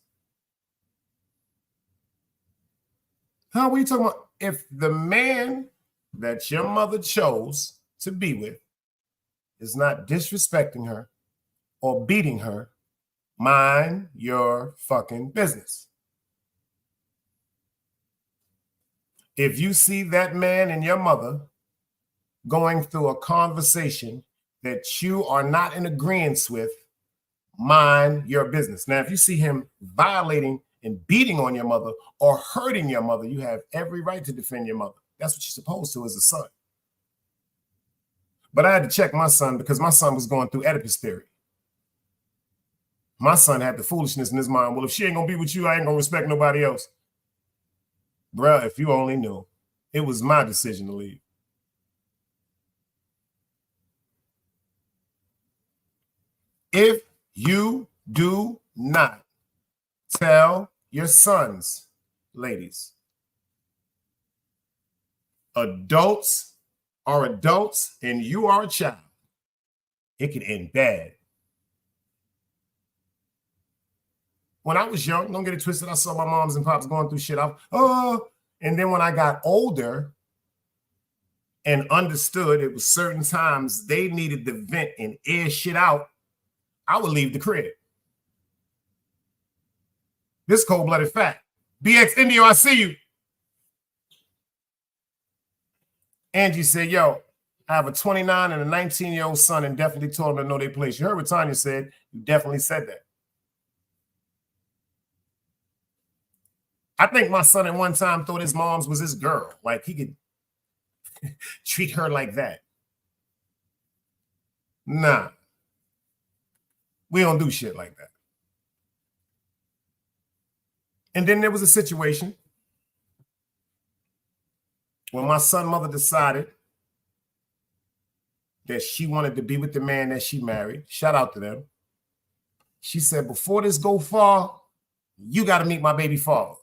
Huh? What are you talking about? If the man that your mother chose to be with is not disrespecting her or beating her, mind your fucking business. If you see that man and your mother going through a conversation that you are not in agreement with, mind your business. Now, if you see him violating and beating on your mother or hurting your mother, you have every right to defend your mother. That's what you're supposed to as a son. But I had to check my son because my son was going through Oedipus theory. My son had the foolishness in his mind. Well, if she ain't going to be with you, I ain't going to respect nobody else. Bruh, if you only knew, it was my decision to leave. If you do not tell your sons, ladies, adults are adults and you are a child, it could end bad. When I was young, don't get it twisted, I saw my moms and pops going through shit. And then when I got older and understood it was certain times they needed to vent and air shit out, I would leave the crib. This cold-blooded fact. BX Indio, I see you. Angie said, yo, I have a 29 and a 19-year-old son and definitely told them to know their place. You heard what Tanya said. You definitely said that. I think my son at one time thought his mom's was his girl. Like he could treat her like that. Nah. We don't do shit like that. And then there was a situation when my son's mother decided that she wanted to be with the man that she married. Shout out to them. She said, before this go far, you got to meet my baby father.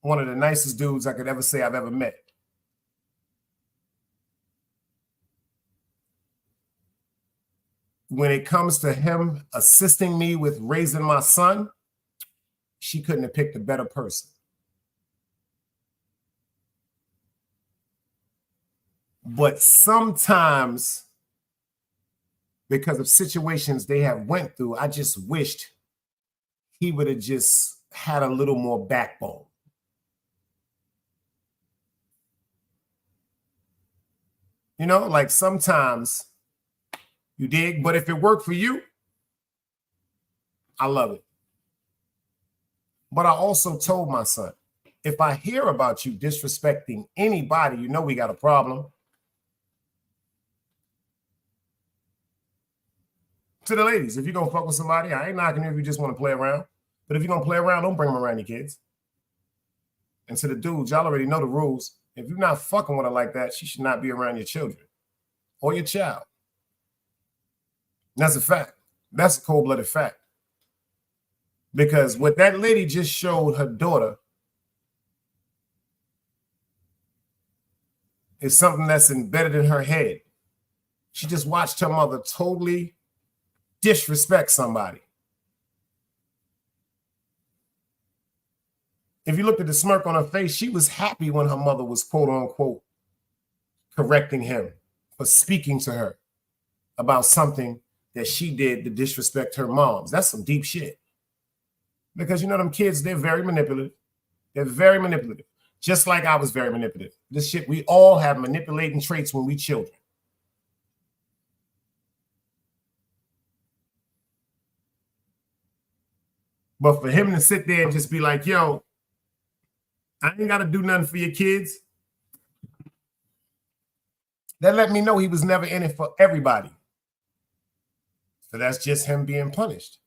One of the nicest dudes I could ever say I've ever met. When it comes to him assisting me with raising my son, she couldn't have picked a better person. But sometimes, because of situations they have went through, I just wished he would have just had a little more backbone. You know, like sometimes you dig, but if it worked for you, I love it. But I also told my son, if I hear about you disrespecting anybody, you know we got a problem. To the ladies, if you're going to fuck with somebody, I ain't knocking you if you just want to play around. But if you're going to play around, don't bring them around your kids. And to the dudes, y'all already know the rules. If you're not fucking with her like that, she should not be around your children or your child. And that's a fact. That's a cold-blooded fact. Because what that lady just showed her daughter is something that's embedded in her head. She just watched her mother totally disrespect somebody. If you looked at the smirk on her face, she was happy when her mother was quote unquote correcting him for speaking to her about something that she did to disrespect her moms. That's some deep shit. Because you know them kids, they're very manipulative. They're very manipulative. Just like I was very manipulative. This shit, we all have manipulating traits when we children. But for him to sit there and just be like, yo, I ain't got to do nothing for your kids. That let me know he was never in it for everybody. So that's just him being punished,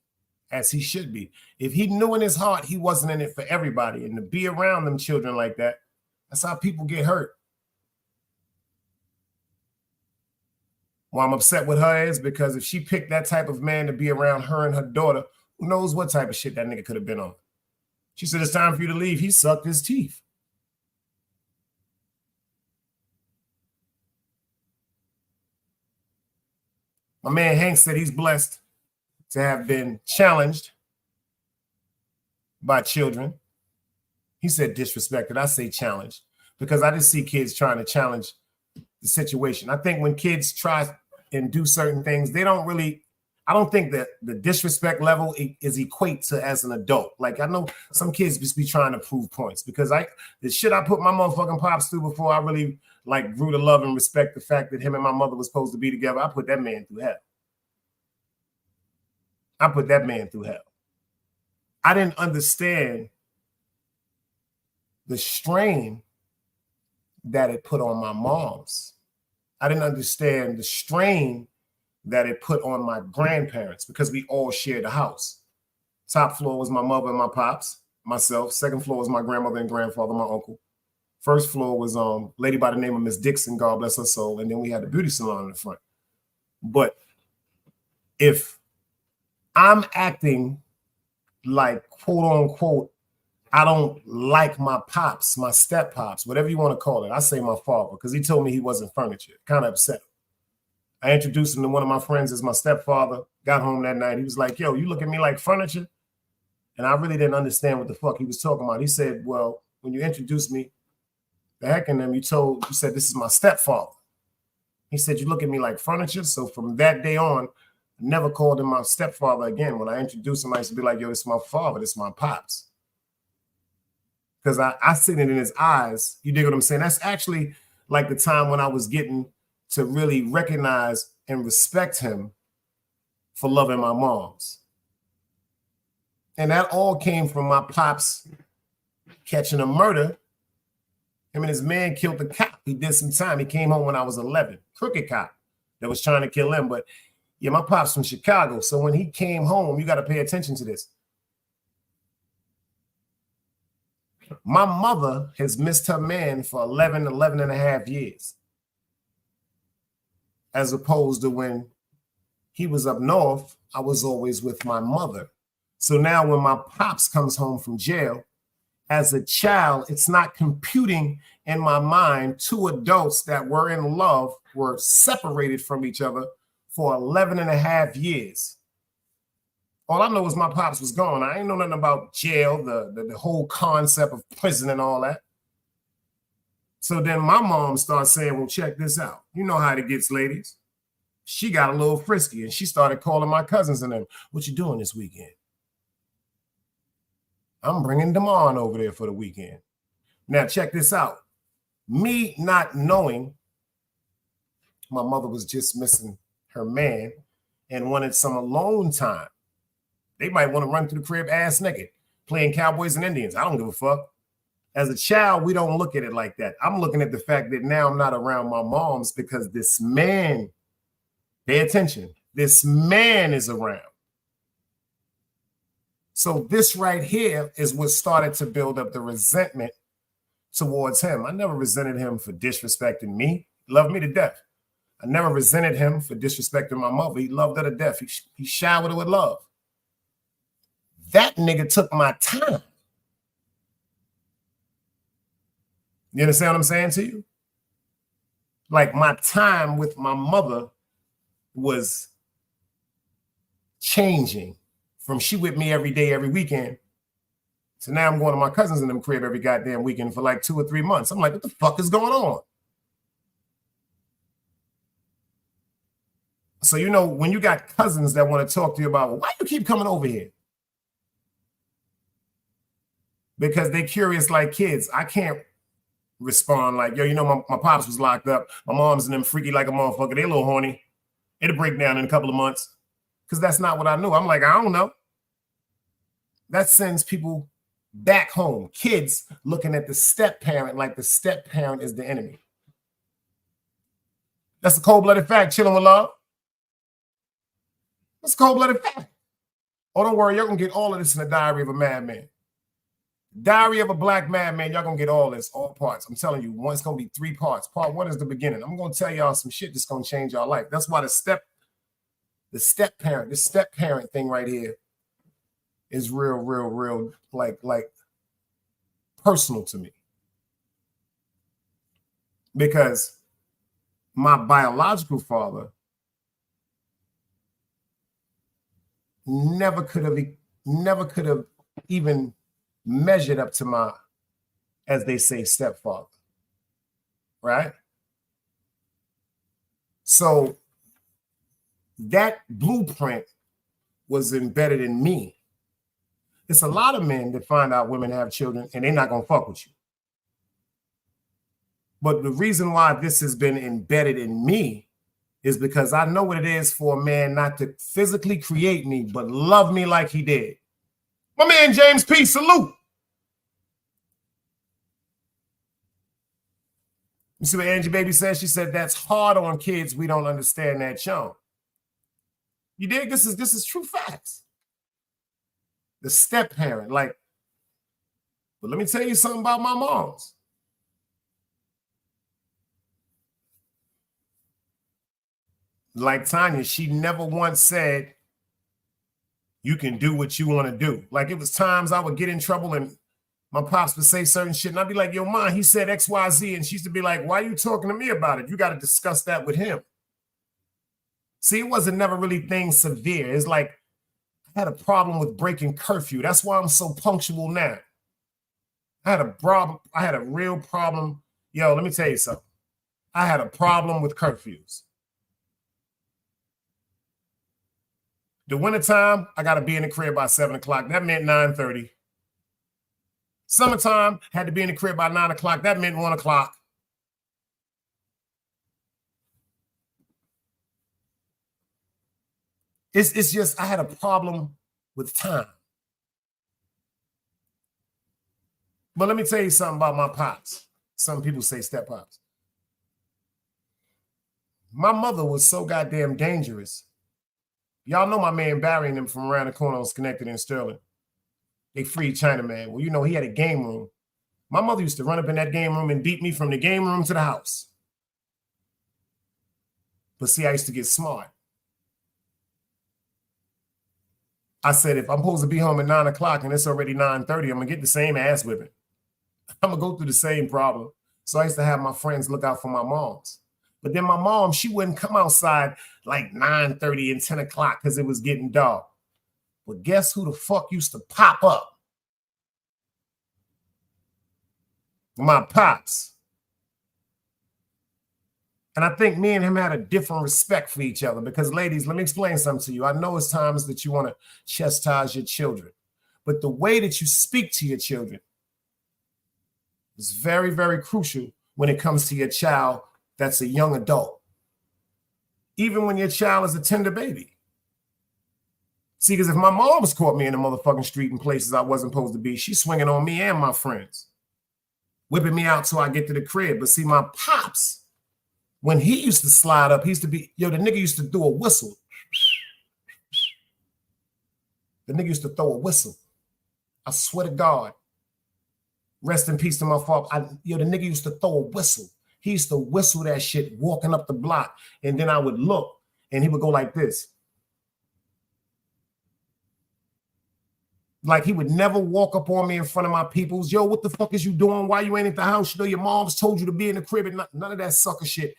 as he should be. If he knew in his heart he wasn't in it for everybody, and to be around them children like that, that's how people get hurt. Why I'm upset with her is because if she picked that type of man to be around her and her daughter, who knows what type of shit that nigga could have been on. She said, it's time for you to leave. He sucked his teeth. My man Hank said he's blessed to have been challenged by children. He said disrespected. I say challenged because I just see kids trying to challenge the situation. I think when kids try and do certain things, they don't really, I don't think that the disrespect level is equate to as an adult. Like I know some kids just be trying to prove points because the shit I put my motherfucking pops through before I really like grew to love and respect the fact that him and my mother was supposed to be together. I put that man through hell. I put that man through hell. I didn't understand the strain that it put on my moms. I didn't understand the strain that it put on my grandparents because we all shared the house. Top floor was my mother and my pops, myself. Second floor was my grandmother and grandfather, my uncle. First floor was lady by the name of Miss Dixon, God bless her soul. And then we had the beauty salon in the front. But if I'm acting like, quote unquote, I don't like my pops, my step pops, whatever you want to call it. I say my father because he told me he wasn't furniture. Kind of upset. I introduced him to one of my friends as my stepfather. Got home that night. He was like, yo, you look at me like furniture? And I really didn't understand what the fuck he was talking about. He said, well, when you introduced me, the heck in them, you said, this is my stepfather. He said, you look at me like furniture. So from that day on, I never called him my stepfather again. When I introduced him, I used to be like, yo, this is my father. This is my pops. Because I seen it in his eyes. You dig what I'm saying? That's actually like the time when I was getting to really recognize and respect him for loving my moms. And that all came from my pops catching a murder. Him and his man killed the cop. He did some time. He came home when I was 11. Crooked cop that was trying to kill him. But yeah, my pops from Chicago. So when he came home, you got to pay attention to this. My mother has missed her man for 11 and a half years. As opposed to when he was up north, I was always with my mother. So now when my pops comes home from jail, as a child, it's not computing in my mind. Two adults that were in love were separated from each other for 11 and a half years. All I know is my pops was gone. I ain't know nothing about jail, the whole concept of prison and all that. So then my mom starts saying, well, check this out. You know how it gets, ladies. She got a little frisky and she started calling my cousins and them, what you doing this weekend? I'm bringing Damon over there for the weekend. Now, check this out. Me not knowing my mother was just missing her man and wanted some alone time. They might want to run through the crib ass naked, playing Cowboys and Indians. I don't give a fuck. As a child, we don't look at it like that. I'm looking at the fact that now I'm not around my moms because this man, pay attention, this man is around. So this right here is what started to build up the resentment towards him. I never resented him for disrespecting me. He loved me to death. I never resented him for disrespecting my mother. He loved her to death. He showered her with love. That nigga took my time. You understand what I'm saying to you? Like my time with my mother was changing from she with me every day, every weekend. So now I'm going to my cousins in them crib every goddamn weekend for like 2 or 3 months. I'm like, what the fuck is going on? So, you know, when you got cousins that want to talk to you about, well, why you keep coming over here? Because they curious like kids. I can't respond like, yo, you know, my pops was locked up. My mom's and them freaky like a motherfucker. They a little horny. It'll break down in a couple of months. Because that's not what I knew. I'm like, I don't know. That sends people back home. Kids looking at the step parent like the step parent is the enemy. That's a cold-blooded fact, chilling with love. That's a cold-blooded fact. Oh, don't worry, y'all gonna get all of this in the Diary of a Madman. Diary of a Black Madman, y'all gonna get all this, all parts. I'm telling you, it's gonna be 3 parts. Part 1 is the beginning. I'm gonna tell y'all some shit that's gonna change y'all life. That's why the step parent, this step parent thing right here is real, like personal to me. Because my biological father never could have even measured up to my, as they say, stepfather, right? So that blueprint was embedded in me. It's a lot of men that find out women have children and they're not gonna fuck with you. But the reason why this has been embedded in me is because I know what it is for a man not to physically create me, but love me like he did. My man James P, salute. You see what Angie Baby said? She said, that's hard on kids. We don't understand that, Sean. You dig? This is true facts. The step parent, like, but let me tell you something about my moms. Like Tanya, she never once said, you can do what you want to do. Like, it was times I would get in trouble and my pops would say certain shit and I'd be like, yo, Mom, he said X, Y, Z. And she used to be like, why are you talking to me about it? You got to discuss that with him. See, it wasn't never really things severe. It's like I had a problem with breaking curfew. That's why I'm so punctual now. I had a real problem. Yo, let me tell you something. I had a problem with curfews. The wintertime, I got to be in the crib by 7 o'clock. That meant 9:30. Summertime, had to be in the crib by 9 o'clock. That meant 1 o'clock. It's just, I had a problem with time. But let me tell you something about my pops. Some people say step pops. My mother was so goddamn dangerous. Y'all know my man Barry and them from around the corner on Schenectady and Sterling. They freed Chinaman. Well, you know, he had a game room My mother used to run up in that game room and beat me from the game room to the house. But see, I used to get smart. I said, if I'm supposed to be home at 9 o'clock and it's already 9:30, I'm going to get the same ass whipping. I'm going to go through the same problem. So I used to have my friends look out for my moms. But then my mom, she wouldn't come outside like 9:30 and 10 o'clock because it was getting dark. But guess who the fuck used to pop up? My pops. And I think me and him had a different respect for each other because, ladies, let me explain something to you. I know it's times that you want to chastise your children, but the way that you speak to your children is very, very crucial when it comes to your child that's a young adult, even when your child is a tender baby. See, because if my mom's caught me in the motherfucking street in places I wasn't supposed to be, she's swinging on me and my friends, whipping me out till I get to the crib. But see, my pops, when he used to slide up, he used to be, the nigga used to do a whistle. The nigga used to throw a whistle. I swear to God. Rest in peace to my father. The nigga used to throw a whistle. He used to whistle that shit walking up the block. And then I would look and he would go like this. Like he would never walk up on me in front of my peoples. Yo, what the fuck is you doing? Why you ain't at the house? Your mom's told you to be in the crib and none of that sucker shit.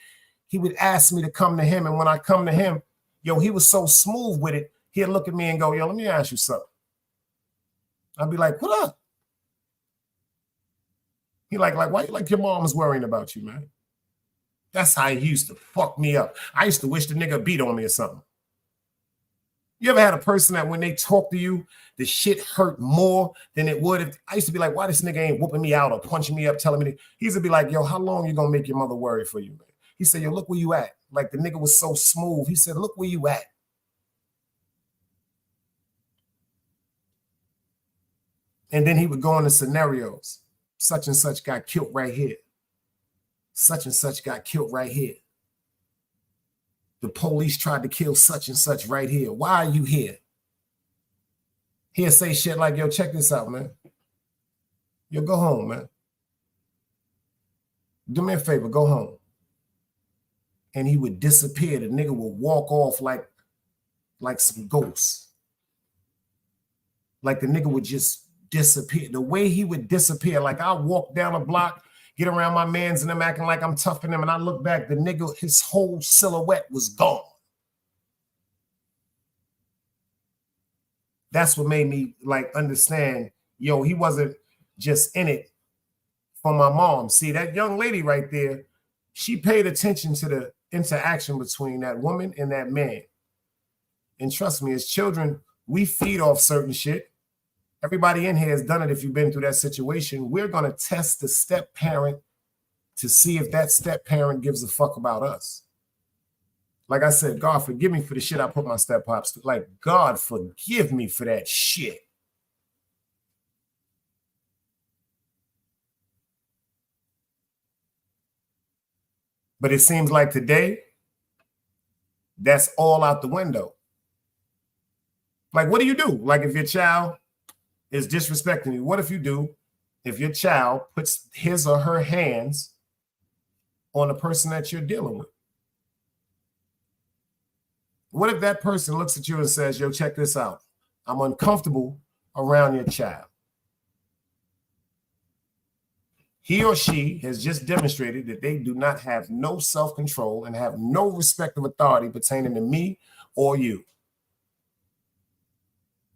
He would ask me to come to him. And when I come to him, he was so smooth with it. He'd look at me and go, let me ask you something. I'd be like, what up? He like, why you like your mom's worrying about you, man? That's how he used to fuck me up. I used to wish the nigga beat on me or something. You ever had a person that when they talk to you, the shit hurt more than it would if I used to be like, why this nigga ain't whooping me out or punching me up, telling me he used to be like, how long you gonna make your mother worry for you, man? He said, look where you at. Like the nigga was so smooth. He said, look where you at. And then he would go into scenarios. Such and such got killed right here. Such and such got killed right here. The police tried to kill such and such right here. Why are you here? He'll say shit like, check this out, man. Go home, man. Do me a favor, go home. And he would disappear. The nigga would walk off like some ghosts. Like the nigga would just disappear. The way he would disappear, like I walk down a block, get around my mans and them acting like I'm tough in them, and I look back, the nigga, his whole silhouette was gone. That's what made me like understand, he wasn't just in it for my mom. See, that young lady right there, she paid attention to the interaction between that woman and that man. And trust me, as children, we feed off certain shit. Everybody in here has done it if you've been through that situation. We're going to test the step parent to see if that step parent gives a fuck about us. Like I said, God forgive me for the shit I put my step pops through. Like, God forgive me for that shit. But it seems like today, that's all out the window. Like, what do you do? Like, if your child is disrespecting you, what if your child puts his or her hands on the person that you're dealing with? What if that person looks at you and says, check this out. I'm uncomfortable around your child. He or she has just demonstrated that they do not have no self-control and have no respect of authority pertaining to me or you.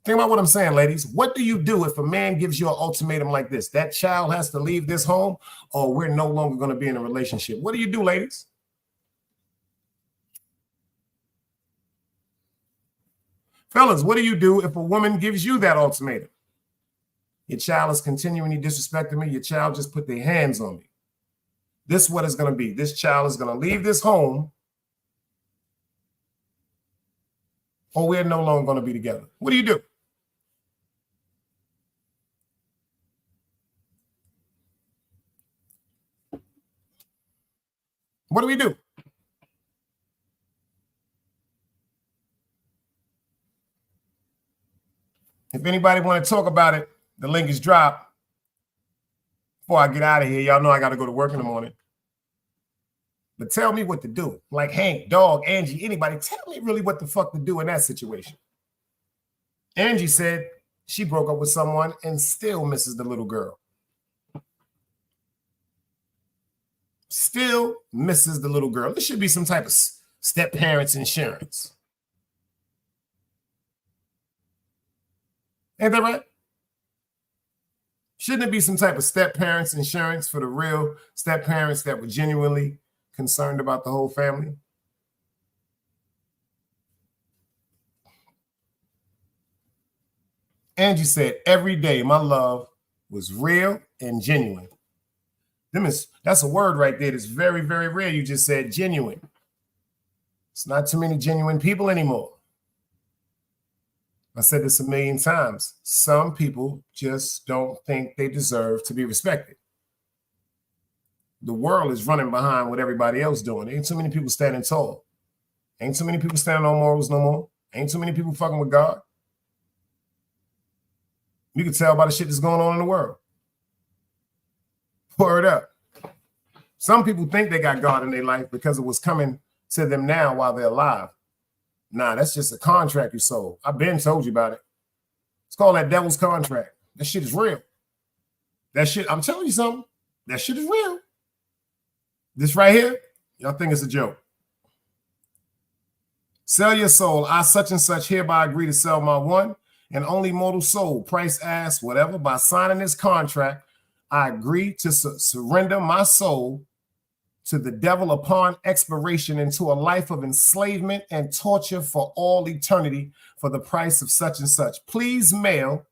Think about what I'm saying, ladies. What do you do if a man gives you an ultimatum like this? That child has to leave this home or we're no longer going to be in a relationship. What do you do, ladies? Fellas, what do you do if a woman gives you that ultimatum? Your child is continually disrespecting me. Your child just put their hands on me. This is what it's going to be. This child is going to leave this home or we're no longer going to be together. What do you do? What do we do? If anybody want to talk about it, the link is dropped. Before I get out of here, y'all know I got to go to work in the morning. But tell me what to do. Like Hank, Dog, Angie, anybody, tell me really what the fuck to do in that situation. Angie said she broke up with someone and still misses the little girl. Still misses the little girl. There should be some type of step parents insurance. Ain't that right? Shouldn't it be some type of step parents insurance for the real step parents that were genuinely concerned about the whole family? Angie said, every day my love was real and genuine. That's a word right there that's very, very rare. You just said genuine. It's not too many genuine people anymore. I said this a million times. Some people just don't think they deserve to be respected. The world is running behind what everybody else doing. Ain't too many people standing tall. Ain't too many people standing on morals no more. Ain't too many people fucking with God. You can tell by the shit that's going on in the world. Word up. Some people think they got God in their life because of what's coming to them now while they're alive. Nah, that's just a contract you sold. I've been told you about it. It's called that devil's contract. That shit is real. That shit, I'm telling you something. That shit is real. This right here, y'all think it's a joke. Sell your soul. I such and such hereby agree to sell my one and only mortal soul, price ass, whatever. By signing this contract, I agree to surrender my soul to the devil upon expiration into a life of enslavement and torture for all eternity for the price of such and such. Please mail,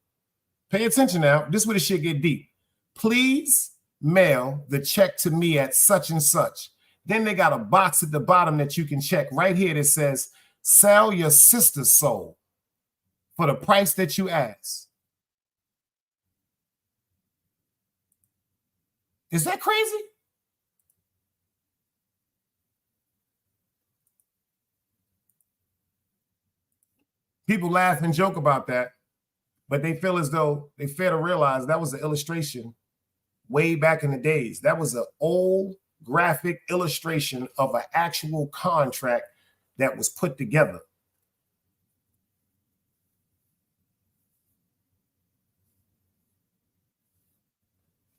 pay attention now, this is where the shit get deep. Please mail the check to me at such and such. Then they got a box at the bottom that you can check right here that says, sell your sister's soul for the price that you ask. Is that crazy? People laugh and joke about that, but they feel as though they fail to realize that was an illustration way back in the days. That was an old graphic illustration of an actual contract that was put together.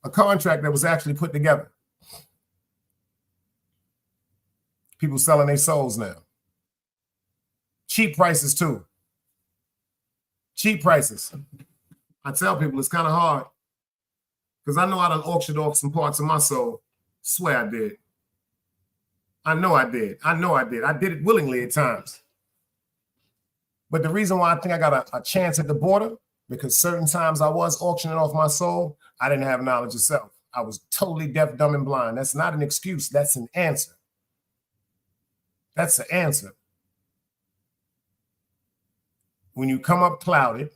A contract that was actually put together. People selling their souls now. Cheap prices too. Cheap prices. I tell people it's kind of hard because I know I done auctioned off some parts of my soul. Swear I did. I know I did. I know I did. I did it willingly at times. But the reason why I think I got a chance at the border, because certain times I was auctioning off my soul, I didn't have knowledge of self. I was totally deaf, dumb, and blind. That's not an excuse. That's an answer. That's the answer. When you come up clouded,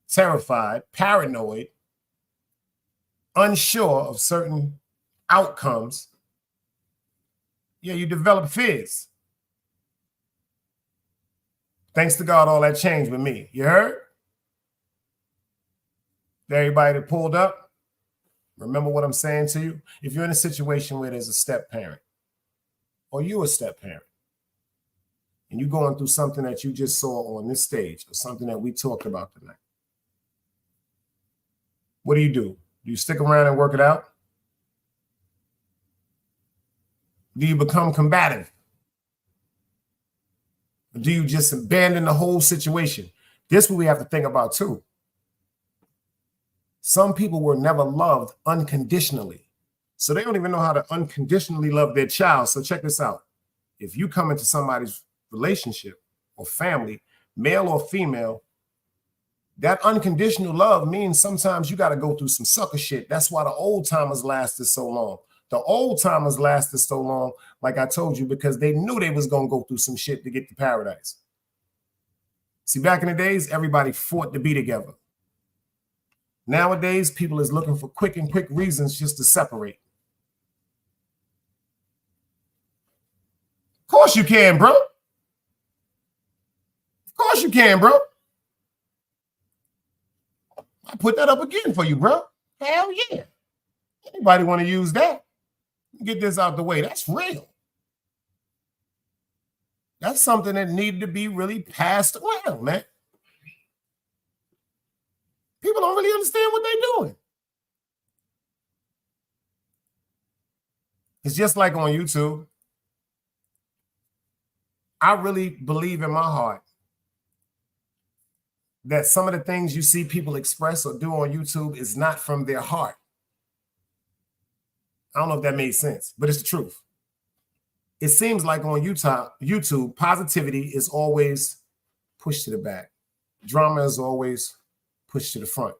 terrified, paranoid, unsure of certain outcomes, yeah, you develop fears. Thanks to God, all that changed with me. You heard? Everybody that pulled up, remember what I'm saying to you? If you're in a situation where there's a step parent, or you're a step parent, and you're going through something that you just saw on this stage, or something that we talked about tonight, what do? Do you stick around and work it out? Do you become combative? Or do you just abandon the whole situation? This is what we have to think about too. Some people were never loved unconditionally, so they don't even know how to unconditionally love their child. So check this out. If you come into somebody's relationship or family, male or female, that unconditional love means sometimes you got to go through some sucker shit. That's why the old timers lasted so long. The old timers lasted so long, like I told you, because they knew they was going to go through some shit to get to paradise. See, back in the days, everybody fought to be together. Nowadays, people is looking for quick reasons just to separate. Of course you can, bro. Of course you can, bro. I put that up again for you, bro. Hell yeah. Anybody want to use that? Get this out the way. That's real. That's something that needed to be really passed around, man. People don't really understand what they're doing. It's just like on YouTube. I really believe in my heart that some of the things you see people express or do on YouTube is not from their heart. I don't know if that made sense, but it's the truth. It seems like on YouTube, positivity is always pushed to the back. Drama is always pushed to the front.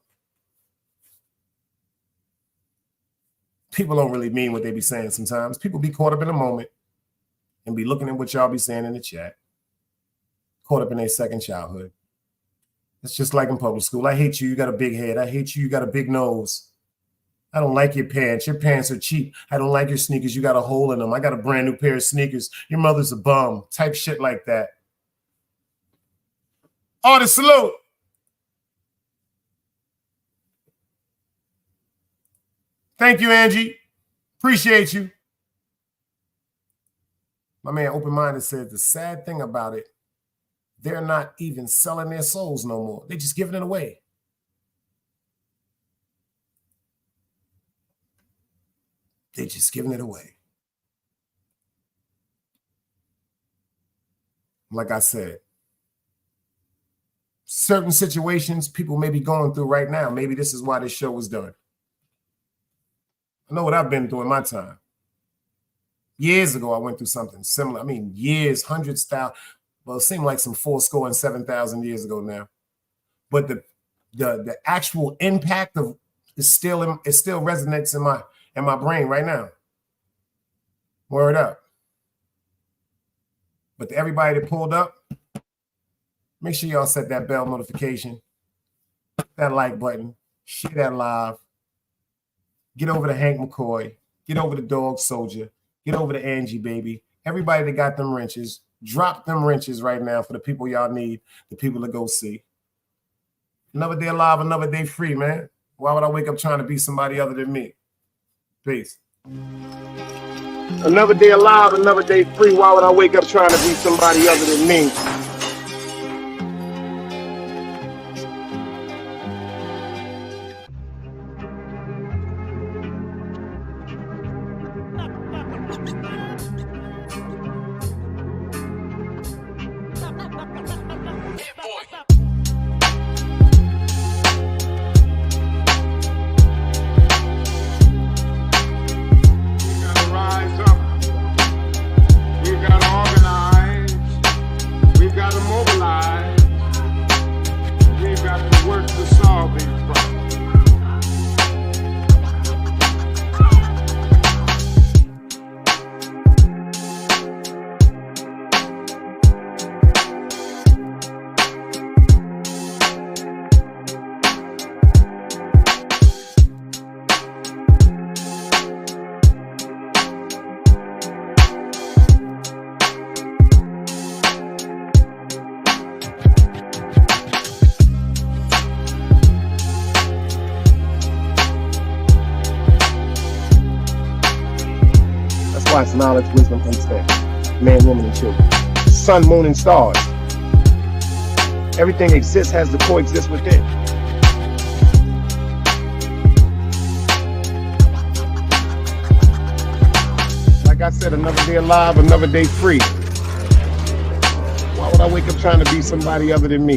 People don't really mean what they be saying sometimes. People be caught up in a moment and be looking at what y'all be saying in the chat, caught up in their second childhood. It's just like in public school. I hate you. You got a big head. I hate you. You got a big nose. I don't like your pants. Your pants are cheap. I don't like your sneakers. You got a hole in them. I got a brand new pair of sneakers. Your mother's a bum. Type shit like that. Artist salute. Thank you, Angie. Appreciate you. My man Open Minded said the sad thing about it, they're not even selling their souls no more. They're just giving it away. They're just giving it away. Like I said, certain situations people may be going through right now. Maybe this is why this show was done. I know what I've been through in my time. Years ago, I went through something similar. I mean, years, hundreds, thousands. Well, it seemed like some 7,000 years ago now. But the actual impact of it still resonates in my brain right now. Word up. But to everybody that pulled up, make sure y'all set that bell notification, that like button, share that live. Get over to Hank McCoy. Get over to Dog Soldier. Get over to Angie Baby. Everybody that got them wrenches, drop them wrenches right now for the people y'all need, the people to go see. Another day alive, another day free, man. Why would I wake up trying to be somebody other than me? Peace. Another day alive, another day free. Why would I wake up trying to be somebody other than me? It's knowledge, wisdom, understanding. Man, woman, and children. Sun, moon, and stars. Everything exists, has to coexist within. Like I said, another day alive, another day free. Why would I wake up trying to be somebody other than me?